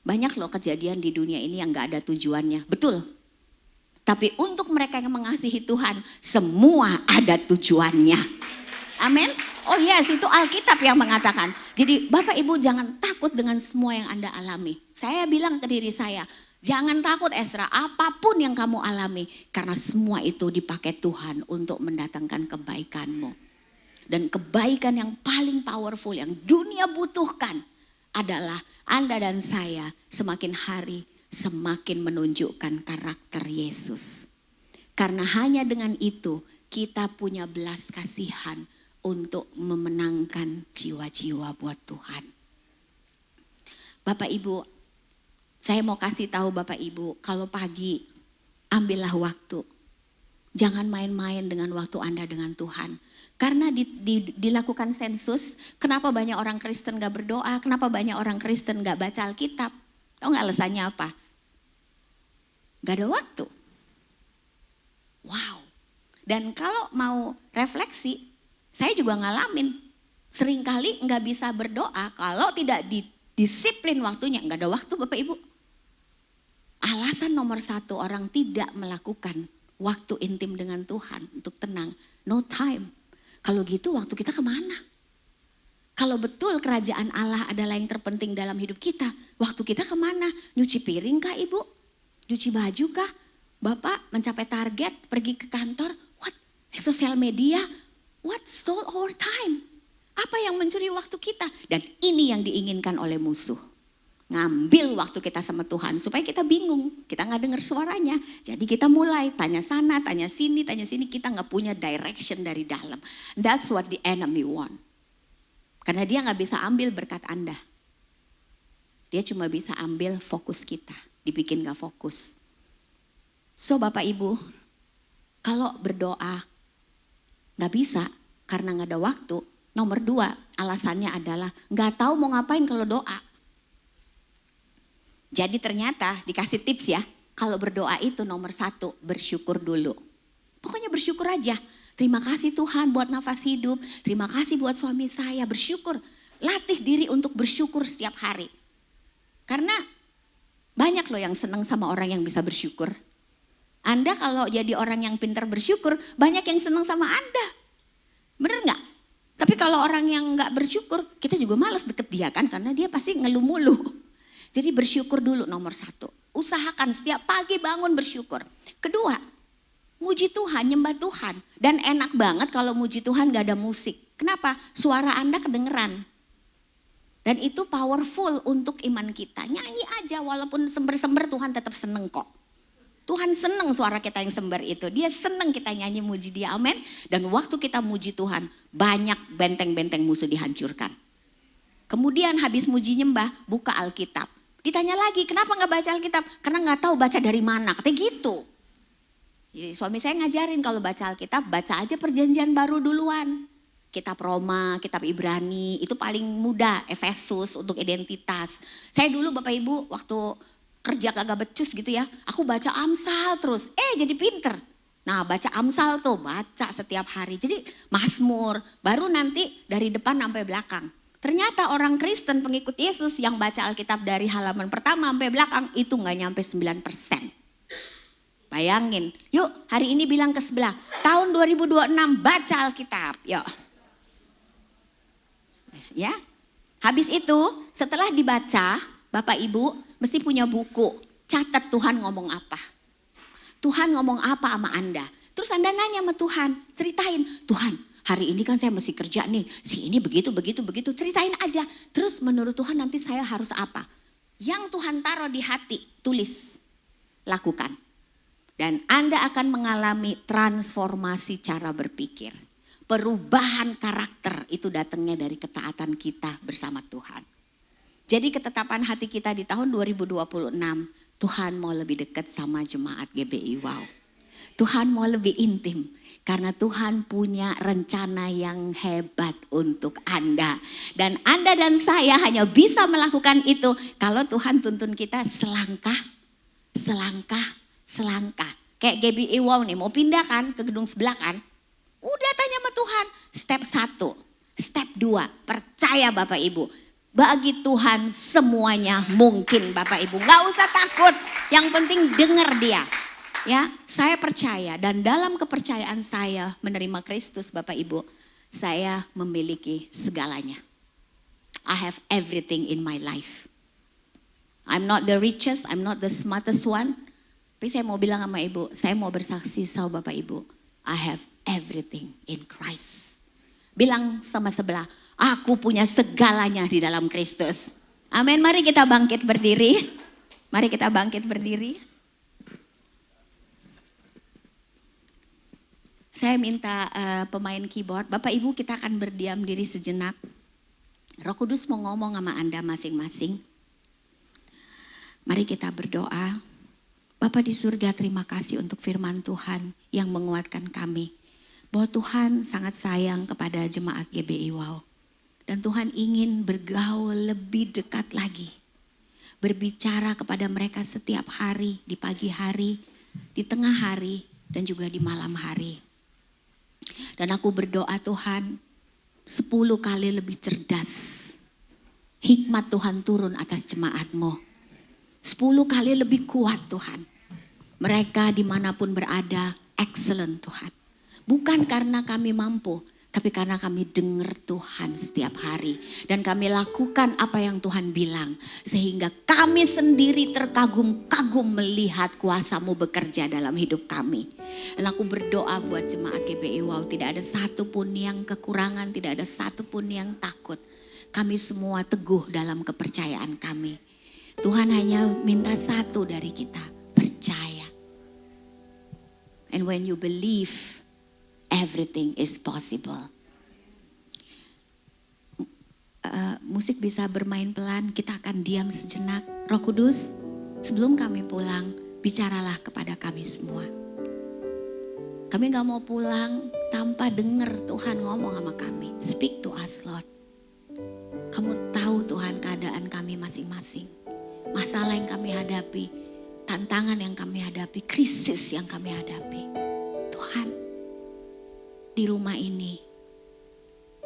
banyak loh kejadian di dunia ini yang gak ada tujuannya. Betul. Tapi untuk mereka yang mengasihi Tuhan, semua ada tujuannya. Amin. Oh yes, itu Alkitab yang mengatakan. Jadi Bapak Ibu jangan takut dengan semua yang Anda alami. Saya bilang ke diri saya, jangan takut Ezra, apapun yang kamu alami. Karena semua itu dipakai Tuhan untuk mendatangkan kebaikanmu. Dan kebaikan yang paling powerful yang dunia butuhkan adalah Anda dan saya semakin hari semakin menunjukkan karakter Yesus. Karena hanya dengan itu kita punya belas kasihan untuk memenangkan jiwa-jiwa buat Tuhan. Bapak Ibu, saya mau kasih tahu Bapak Ibu, kalau pagi ambillah waktu. Jangan main-main dengan waktu Anda dengan Tuhan. Karena dilakukan sensus, kenapa banyak orang Kristen gak berdoa, kenapa banyak orang Kristen gak baca Alkitab. Tahu gak alasannya apa? Gak ada waktu. Wow. Dan kalau mau refleksi, saya juga ngalamin. Seringkali gak bisa berdoa kalau tidak disiplin waktunya. Gak ada waktu Bapak Ibu. Alasan nomor 1 orang tidak melakukan waktu intim dengan Tuhan untuk tenang. No time. Kalau gitu waktu kita kemana? Kalau betul kerajaan Allah adalah yang terpenting dalam hidup kita, waktu kita kemana? Nyuci piring kah Ibu? Nyuci baju kah? Bapak mencapai target, pergi ke kantor, what? Sosial media, what stole our time? Apa yang mencuri waktu kita? Dan ini yang diinginkan oleh musuh. Ngambil waktu kita sama Tuhan supaya kita bingung, kita nggak dengar suaranya. Jadi kita mulai tanya sana, tanya sini, kita nggak punya direction dari dalam. That's what the enemy want. Karena dia nggak bisa ambil berkat Anda. Dia cuma bisa ambil fokus kita, dibikin nggak fokus. So Bapak Ibu, kalau berdoa nggak bisa karena nggak ada waktu. Nomor 2, alasannya adalah nggak tahu mau ngapain kalau doa. Jadi ternyata dikasih tips ya, kalau berdoa itu nomor 1, bersyukur dulu. Pokoknya bersyukur aja. Terima kasih Tuhan buat nafas hidup, terima kasih buat suami saya, bersyukur. Latih diri untuk bersyukur setiap hari. Karena banyak loh yang senang sama orang yang bisa bersyukur. Anda kalau jadi orang yang pintar bersyukur, banyak yang senang sama Anda. Bener gak? Tapi kalau orang yang gak bersyukur, kita juga malas deket dia kan, karena dia pasti ngeluh mulu. Jadi bersyukur dulu nomor 1. Usahakan setiap pagi bangun bersyukur. Kedua, muji Tuhan, nyembah Tuhan. Dan enak banget kalau muji Tuhan gak ada musik. Kenapa? Suara Anda kedengeran. Dan itu powerful untuk iman kita. Nyanyi aja walaupun sember-sember Tuhan tetap seneng kok. Tuhan seneng suara kita yang sember itu. Dia seneng kita nyanyi muji dia, amin. Dan waktu kita muji Tuhan, banyak benteng-benteng musuh dihancurkan. Kemudian habis muji nyembah, buka Alkitab. Ditanya lagi, kenapa gak baca Alkitab? Karena gak tahu baca dari mana, katanya gitu. Jadi suami saya ngajarin kalau baca Alkitab, baca aja perjanjian baru duluan. Kitab Roma, kitab Ibrani, itu paling mudah, Efesus untuk identitas. Saya dulu Bapak Ibu waktu kerja kagak becus gitu ya, aku baca Amsal terus, jadi pinter. Nah baca Amsal tuh, baca setiap hari. Jadi Mazmur, baru nanti dari depan sampai belakang. Ternyata orang Kristen pengikut Yesus yang baca Alkitab dari halaman pertama sampai belakang itu gak nyampe 9%. Bayangin, yuk hari ini bilang ke sebelah, tahun 2026 baca Alkitab, yuk. Ya, habis itu setelah dibaca, Bapak Ibu mesti punya buku, catat Tuhan ngomong apa. Tuhan ngomong apa sama Anda. Terus Anda nanya sama Tuhan, ceritain, Tuhan hari ini kan saya mesti kerja nih, si ini begitu, ceritain aja. Terus menurut Tuhan nanti saya harus apa? Yang Tuhan taruh di hati, tulis, lakukan. Dan Anda akan mengalami transformasi cara berpikir. Perubahan karakter itu datangnya dari ketaatan kita bersama Tuhan. Jadi ketetapan hati kita di tahun 2026, Tuhan mau lebih dekat sama jemaat GBI Wow. Tuhan mau lebih intim karena Tuhan punya rencana yang hebat untuk Anda. Dan Anda dan saya hanya bisa melakukan itu kalau Tuhan tuntun kita selangkah. Kayak GBI Wow nih mau pindah kan ke gedung sebelah kan. Udah tanya sama Tuhan, step 1, step 2, percaya Bapak Ibu. Bagi Tuhan semuanya mungkin Bapak Ibu. Gak usah takut, yang penting dengar dia. Ya, saya percaya dan dalam kepercayaan saya menerima Kristus Bapak Ibu, saya memiliki segalanya. I have everything in my life. I'm not the richest, I'm not the smartest one. Tapi saya mau bilang sama Ibu, saya mau bersaksi sama Bapak Ibu, I have everything in Christ. Bilang sama sebelah, aku punya segalanya di dalam Kristus. Amin, mari kita bangkit berdiri. Mari kita bangkit berdiri. Saya minta pemain keyboard, Bapak Ibu kita akan berdiam diri sejenak. Roh Kudus mau ngomong sama Anda masing-masing. Mari kita berdoa. Bapa di surga, terima kasih untuk firman Tuhan yang menguatkan kami. Bahwa Tuhan sangat sayang kepada jemaat GBI Wow. Dan Tuhan ingin bergaul lebih dekat lagi. Berbicara kepada mereka setiap hari, di pagi hari, di tengah hari, dan juga di malam hari. Dan aku berdoa Tuhan, 10 kali lebih cerdas. Hikmat Tuhan turun atas jemaat-Mu. 10 kali lebih kuat Tuhan. Mereka dimanapun berada, excellent Tuhan. Bukan karena kami mampu, Tapi karena kami dengar Tuhan setiap hari. Dan kami lakukan apa yang Tuhan bilang. Sehingga kami sendiri terkagum-kagum melihat kuasa-Mu bekerja dalam hidup kami. Dan aku berdoa buat jemaat GBI Wow. Tidak ada satupun yang kekurangan, tidak ada satupun yang takut. Kami semua teguh dalam kepercayaan kami. Tuhan hanya minta satu dari kita, percaya. And when you believe, everything is possible. Musik bisa bermain pelan, kita akan diam sejenak. Roh Kudus, sebelum kami pulang, bicaralah kepada kami semua. Kami gak mau pulang tanpa dengar Tuhan ngomong sama kami. Speak to us, Lord. Kamu tahu Tuhan keadaan kami masing-masing. Masalah yang kami hadapi, tantangan yang kami hadapi, krisis yang kami hadapi. Tuhan, di rumah ini,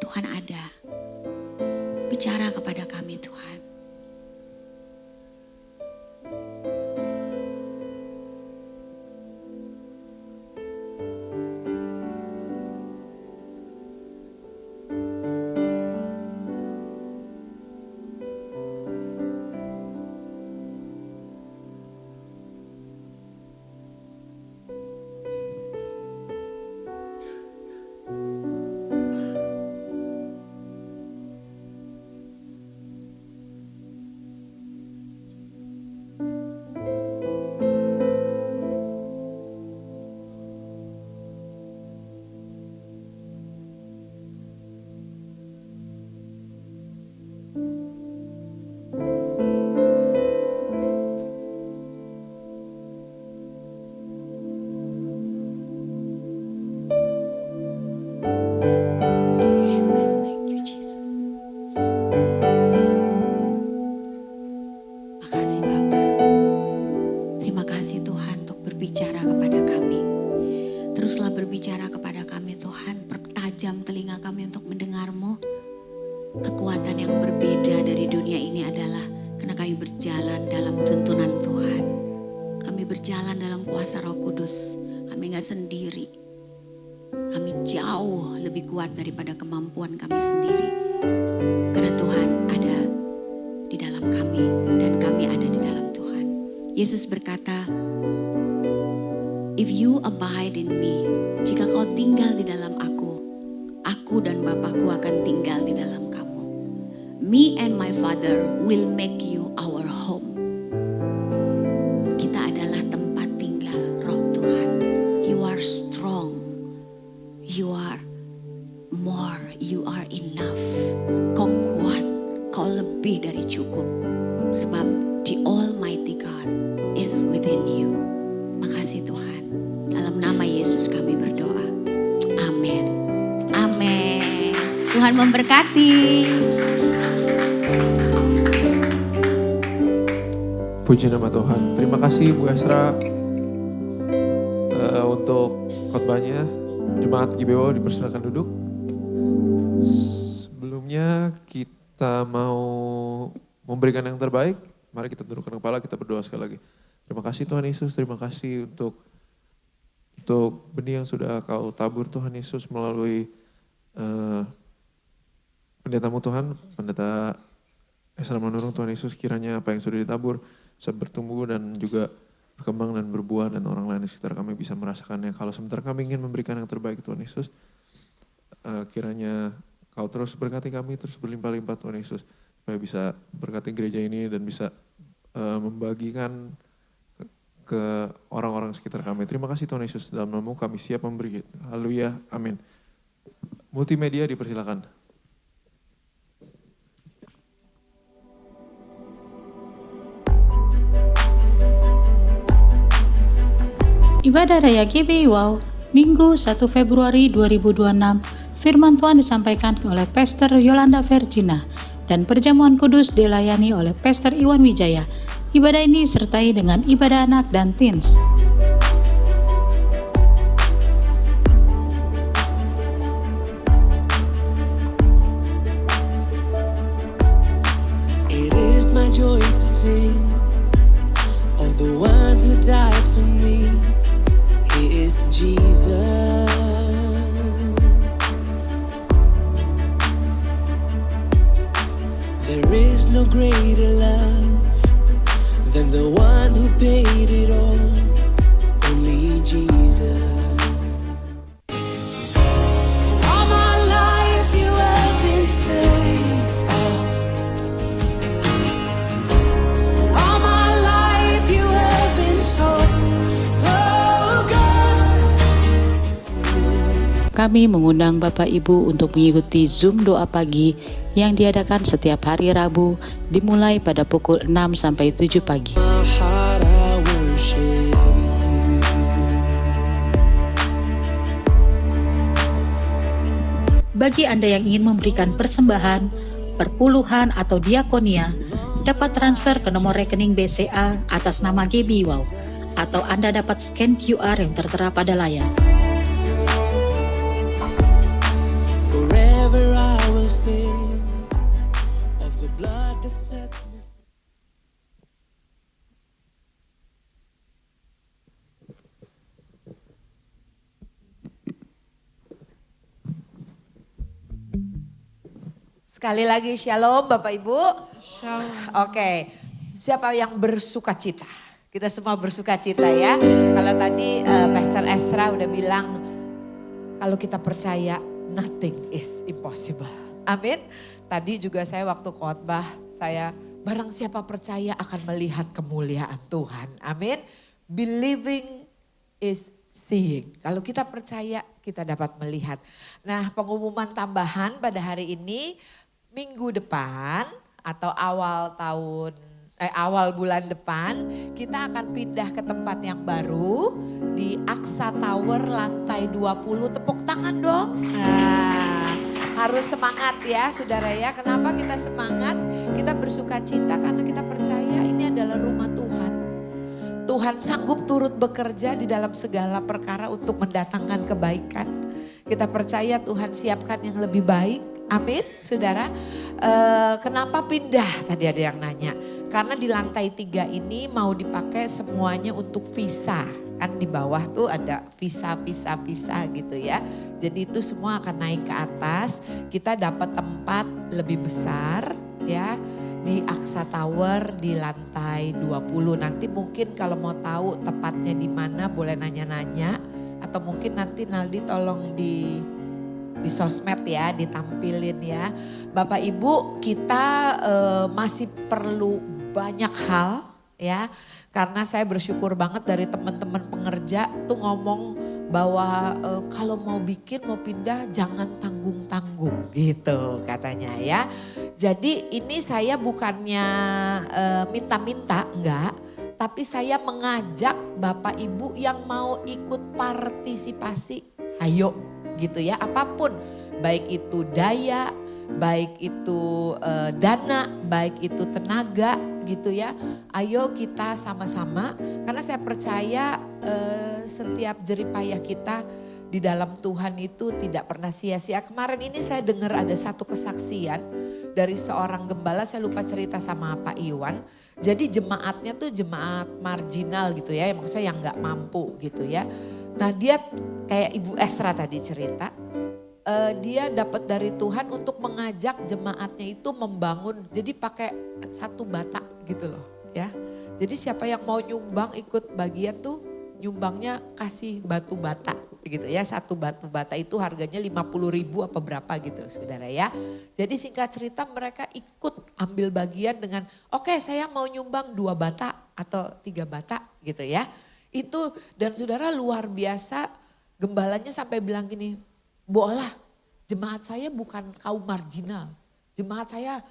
Tuhan ada. Bicara kepada kami, Tuhan. Kekuatan yang berbeda dari dunia ini adalah karena kami berjalan dalam tuntunan Tuhan. Kami berjalan dalam kuasa Roh Kudus. Kami gak sendiri. Kami jauh lebih kuat daripada kemampuan kami sendiri. Karena Tuhan ada di dalam kami dan kami ada di dalam Tuhan. Yesus berkata, "If you abide in me," jika kau tinggal di dalam aku dan Bapakku akan tinggal di dalam kamu. Me and my Father will make you our home. Kita adalah tempat tinggal Roh Tuhan. You are strong. You are more. You are enough. Kau kuat. Kau lebih dari cukup. Sebab the Almighty God is within you. Makasih Tuhan. Dalam nama Yesus kami berdoa. Amin. Amin. Tuhan memberkati.
Puji nama Tuhan. Terima kasih Bu Esra untuk khotbahnya. Jemaat GBW dipersilakan duduk. Sebelumnya kita mau memberikan yang terbaik. Mari kita tundukkan kepala, kita berdoa sekali lagi. Terima kasih Tuhan Yesus, terima kasih untuk benih yang sudah Kau tabur Tuhan Yesus melalui pendeta-Mu Tuhan, pendeta Esra Manurung Tuhan Yesus, kiranya apa yang sudah ditabur bisa bertumbuh dan juga berkembang dan berbuah dan orang lain di sekitar kami bisa merasakannya. Kalau sementara kami ingin memberikan yang terbaik Tuhan Yesus, kiranya Kau terus berkati kami, terus berlimpah-limpah Tuhan Yesus, supaya bisa berkati gereja ini dan bisa membagikan ke orang-orang sekitar kami. Terima kasih Tuhan Yesus, dalam nama-Mu kami siap memberi. Haleluya, amin. Multimedia dipersilakan.
Ibadah Raya GBI Wow, Minggu 1 Februari 2026, firman Tuhan disampaikan oleh Pastor Yolanda Virgina dan perjamuan kudus dilayani oleh Pastor Iwan Wijaya. Ibadah ini disertai dengan ibadah anak dan teens.
It is my joy to sing of the one who died for me. He is Jesus. and the one who paid it all, only Jesus. All my life you have been faithful. All my life you have been so good.
Kami mengundang Bapak Ibu untuk mengikuti Zoom doa pagi yang diadakan setiap hari Rabu dimulai pada pukul 6 sampai 7 pagi.
My heart I worship you.
Bagi Anda yang ingin memberikan persembahan, perpuluhan atau diakonia, dapat transfer ke nomor rekening BCA atas nama GB Wow, atau Anda dapat scan QR yang tertera pada layar.
Forever I will sing of the blood that set me.
Sekali lagi shalom Bapak Ibu.
Shalom.
Oke, siapa yang bersuka cita? Kita semua bersuka cita ya. Kalau tadi Pastor Estra udah bilang, kalau kita percaya nothing is impossible. Amin. Tadi juga saya waktu khotbah, saya barang siapa percaya akan melihat kemuliaan Tuhan. Amin. Believing is seeing. Kalau kita percaya kita dapat melihat. Nah, pengumuman tambahan pada hari ini, minggu depan atau awal bulan depan kita akan pindah ke tempat yang baru di Aksa Tower lantai 20. Tepuk tangan dong. Nah, harus semangat ya saudara ya. Kenapa kita semangat? Kita bersuka cita karena kita percaya ini adalah rumah Tuhan. Tuhan sanggup turut bekerja di dalam segala perkara untuk mendatangkan kebaikan. Kita percaya Tuhan siapkan yang lebih baik. Amin, saudara. Kenapa pindah? Tadi ada yang nanya. Karena di lantai 3 ini mau dipakai semuanya untuk visa. Kan di bawah tuh ada visa gitu ya. Jadi itu semua akan naik ke atas. Kita dapat tempat lebih besar ya. Di Aksa Tower di lantai 20. Nanti mungkin kalau mau tahu tepatnya di mana boleh nanya-nanya. Atau mungkin nanti Naldi tolong di sosmed ya, ditampilin ya. Bapak Ibu, kita masih perlu banyak hal ya. Karena saya bersyukur banget dari teman-teman pengerja tuh ngomong bahwa kalau mau bikin, mau pindah jangan tanggung-tanggung gitu katanya ya. Jadi ini saya bukannya minta-minta, enggak. Tapi saya mengajak Bapak Ibu yang mau ikut partisipasi, ayo gitu ya, apapun, baik itu daya, baik itu dana, baik itu tenaga gitu ya. Ayo kita sama-sama, karena saya percaya setiap jeripayah kita di dalam Tuhan itu tidak pernah sia-sia. Kemarin ini saya dengar ada satu kesaksian dari seorang gembala, saya lupa cerita sama Pak Iwan. Jadi jemaatnya tuh jemaat marginal gitu ya, maksudnya yang gak mampu gitu ya. Nah dia kayak Ibu Estra tadi cerita, dia dapat dari Tuhan untuk mengajak jemaatnya itu membangun, jadi pakai satu bata gitu loh ya. Jadi siapa yang mau nyumbang ikut bagian tuh nyumbangnya kasih batu bata gitu ya. Satu batu bata itu harganya 50.000 apa berapa gitu saudara ya. Jadi singkat cerita mereka ikut ambil bagian dengan oke, saya mau nyumbang 2 bata atau 3 bata gitu ya. Itu dan saudara luar biasa, gembalanya sampai bilang gini, "Bolah, jemaat saya bukan kaum marginal. Jemaat saya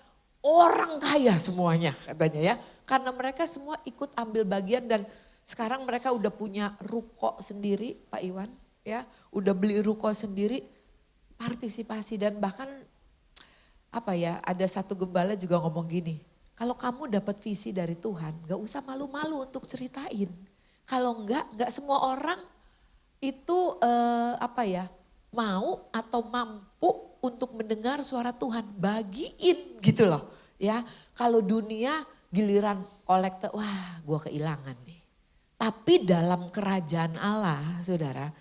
orang kaya semuanya," katanya ya. Karena mereka semua ikut ambil bagian dan sekarang mereka udah punya ruko sendiri Pak Iwan ya. Udah beli ruko sendiri, partisipasi dan bahkan apa ya, ada satu gembala juga ngomong gini, kalau kamu dapat visi dari Tuhan gak usah malu-malu untuk ceritain. Kalau enggak semua orang itu mau atau mampu untuk mendengar suara Tuhan. Bagiin gitu loh ya. Kalau dunia giliran kolektor, wah gue kehilangan nih. Tapi dalam kerajaan Allah saudara,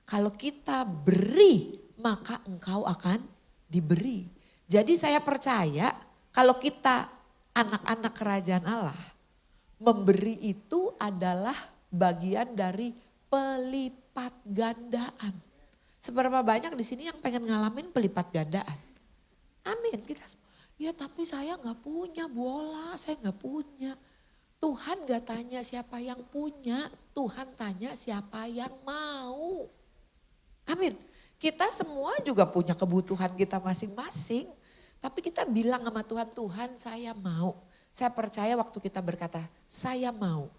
kalau kita beri maka engkau akan diberi. Jadi saya percaya kalau kita anak-anak kerajaan Allah, Memberi itu adalah bagian dari pelipat gandaan. Seberapa banyak di sini yang pengen ngalamin pelipat gandaan? Amin. Kita, ya tapi saya nggak punya bola, saya nggak punya. Tuhan gak tanya siapa yang punya, Tuhan tanya siapa yang mau. Amin. Kita semua juga punya kebutuhan kita masing-masing. Tapi kita bilang sama Tuhan, Tuhan saya mau. Saya percaya waktu kita berkata, saya mau.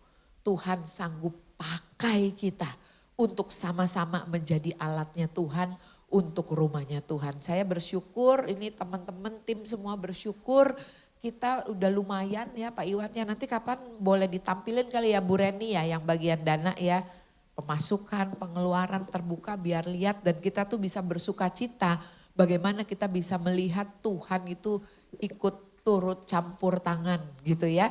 Tuhan sanggup pakai kita untuk sama-sama menjadi alatnya Tuhan untuk rumahnya Tuhan. Saya bersyukur, ini teman-teman tim semua bersyukur. Kita udah lumayan ya Pak Iwan ya, nanti kapan boleh ditampilin kali ya Bu Reni ya yang bagian dana ya. Pemasukan, pengeluaran terbuka biar lihat dan kita tuh bisa bersuka cita. Bagaimana kita bisa melihat Tuhan itu ikut turut campur tangan gitu ya.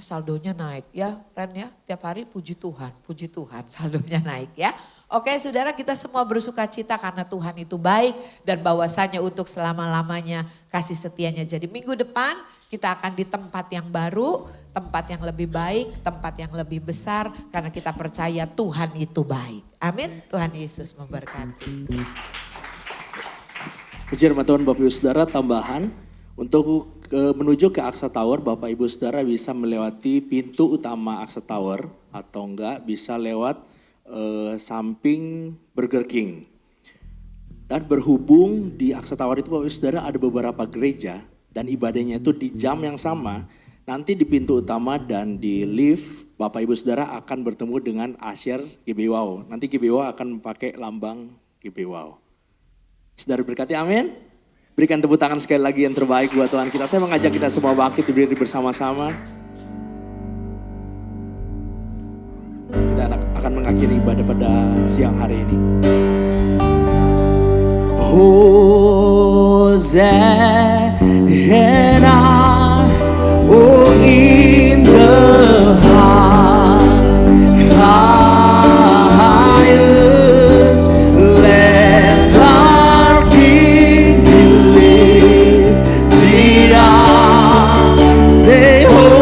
Saldonya naik ya Ren ya, tiap hari puji Tuhan saldonya naik ya. Oke saudara, kita semua bersuka cita karena Tuhan itu baik dan bahwasanya untuk selama-lamanya kasih setianya. Jadi minggu depan kita akan di tempat yang baru, tempat yang lebih baik, tempat yang lebih besar karena kita percaya Tuhan itu baik. Amin. Tuhan Yesus memberkati.
Puji firman Tuhan Bapak Ibu Saudara, tambahan untuk menuju ke Aksa Tower, Bapak Ibu Saudara bisa melewati pintu utama Aksa Tower atau enggak bisa lewat samping Burger King. Dan berhubung di Aksa Tower itu Bapak Ibu Saudara ada beberapa gereja dan ibadahnya itu di jam yang sama. Nanti di pintu utama dan di lift Bapak Ibu Saudara akan bertemu dengan Asyar GBWOW. Nanti GBWOW akan pakai lambang GBWOW. Saudara berkati amin. Berikan tepuk tangan sekali lagi yang terbaik buat Tuhan kita. Saya mengajak kita semua bangkit berdiri bersama-sama. Kita akan mengakhiri ibadah pada siang hari ini. Hosanna, oh in the highest, let our King be lifted up. Say Hosanna.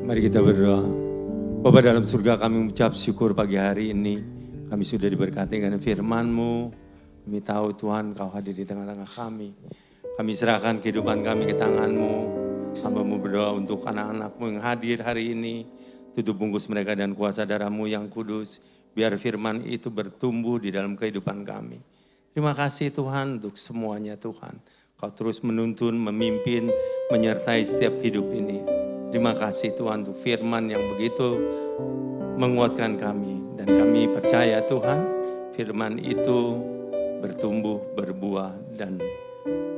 Mari kita berdoa. Bapa dalam surga, kami mengucap syukur pagi hari ini. Kami sudah diberkati dengan firman-Mu. Kami tahu Tuhan Kau hadir di tengah-tengah kami. Kami serahkan kehidupan kami ke tangan-Mu. Hamba-Mu berdoa untuk anak-anak-Mu yang hadir hari ini. Tutup bungkus mereka dan kuasa darah-Mu yang kudus. Biar firman itu bertumbuh di dalam kehidupan kami. Terima kasih Tuhan untuk semuanya Tuhan. Kau terus menuntun, memimpin, menyertai setiap hidup ini. Terima kasih Tuhan untuk firman yang begitu menguatkan kami. Dan kami percaya Tuhan firman itu bertumbuh, berbuah dan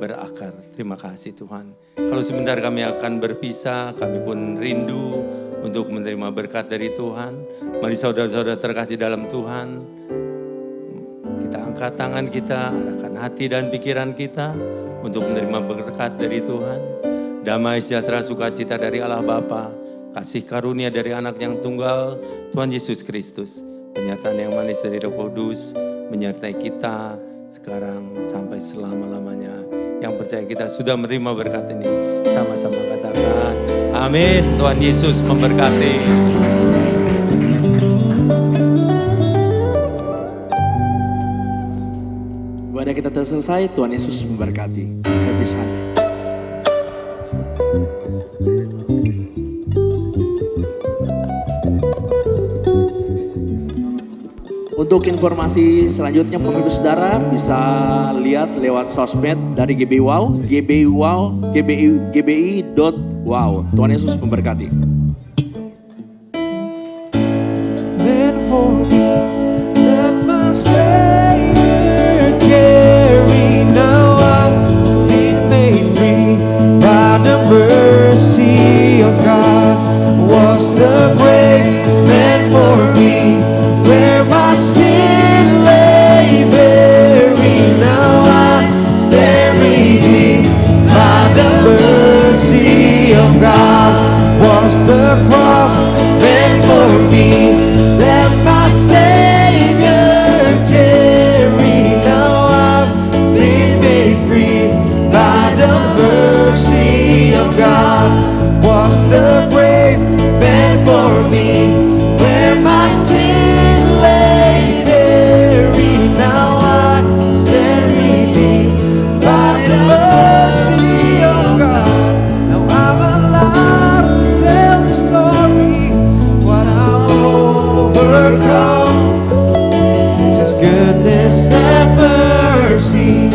berakar. Terima kasih Tuhan. Kalau sebentar kami akan berpisah, kami pun rindu untuk menerima berkat dari Tuhan. Mari saudara-saudara terkasih dalam Tuhan, kita angkat tangan kita, arahkan hati dan pikiran kita untuk menerima berkat dari Tuhan. Damai sejahtera sukacita dari Allah Bapa, kasih karunia dari anak yang tunggal, Tuhan Yesus Kristus, penyertaan yang manis dari Roh Kudus, menyertai kita sekarang sampai selama-lamanya. Yang percaya kita sudah menerima berkat ini, sama-sama katakan, amin. Tuhan Yesus memberkati.
Ibadah kita telah selesai. Tuhan Yesus memberkati. Happy Sunday. Untuk informasi selanjutnya Bapak Ibu Saudara bisa lihat lewat sosmed dari GBI Wow, GBI.wow. Tuhan Yesus memberkati.
meant for me that my Savior carried. Now I've been made free by the mercy of God. Was the grave meant for me where my sin lay buried? Now I stand redeemed by the mercy of God. Was the cross meant for me that my Savior carried? Now I've been made free by the mercy of God. Was the grave meant for me where my sin lay buried? Now I stand redeemed by the mercy of God. Now I'm alive to tell the story, what I've overcome. It's His goodness and mercy,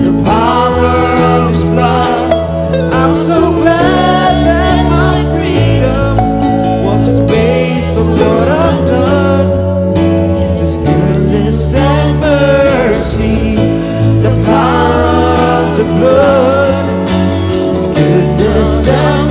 the power of His blood. I'm so glad that my freedom wasn't based on what I've done. It's His goodness and mercy, the power of the blood. His goodness and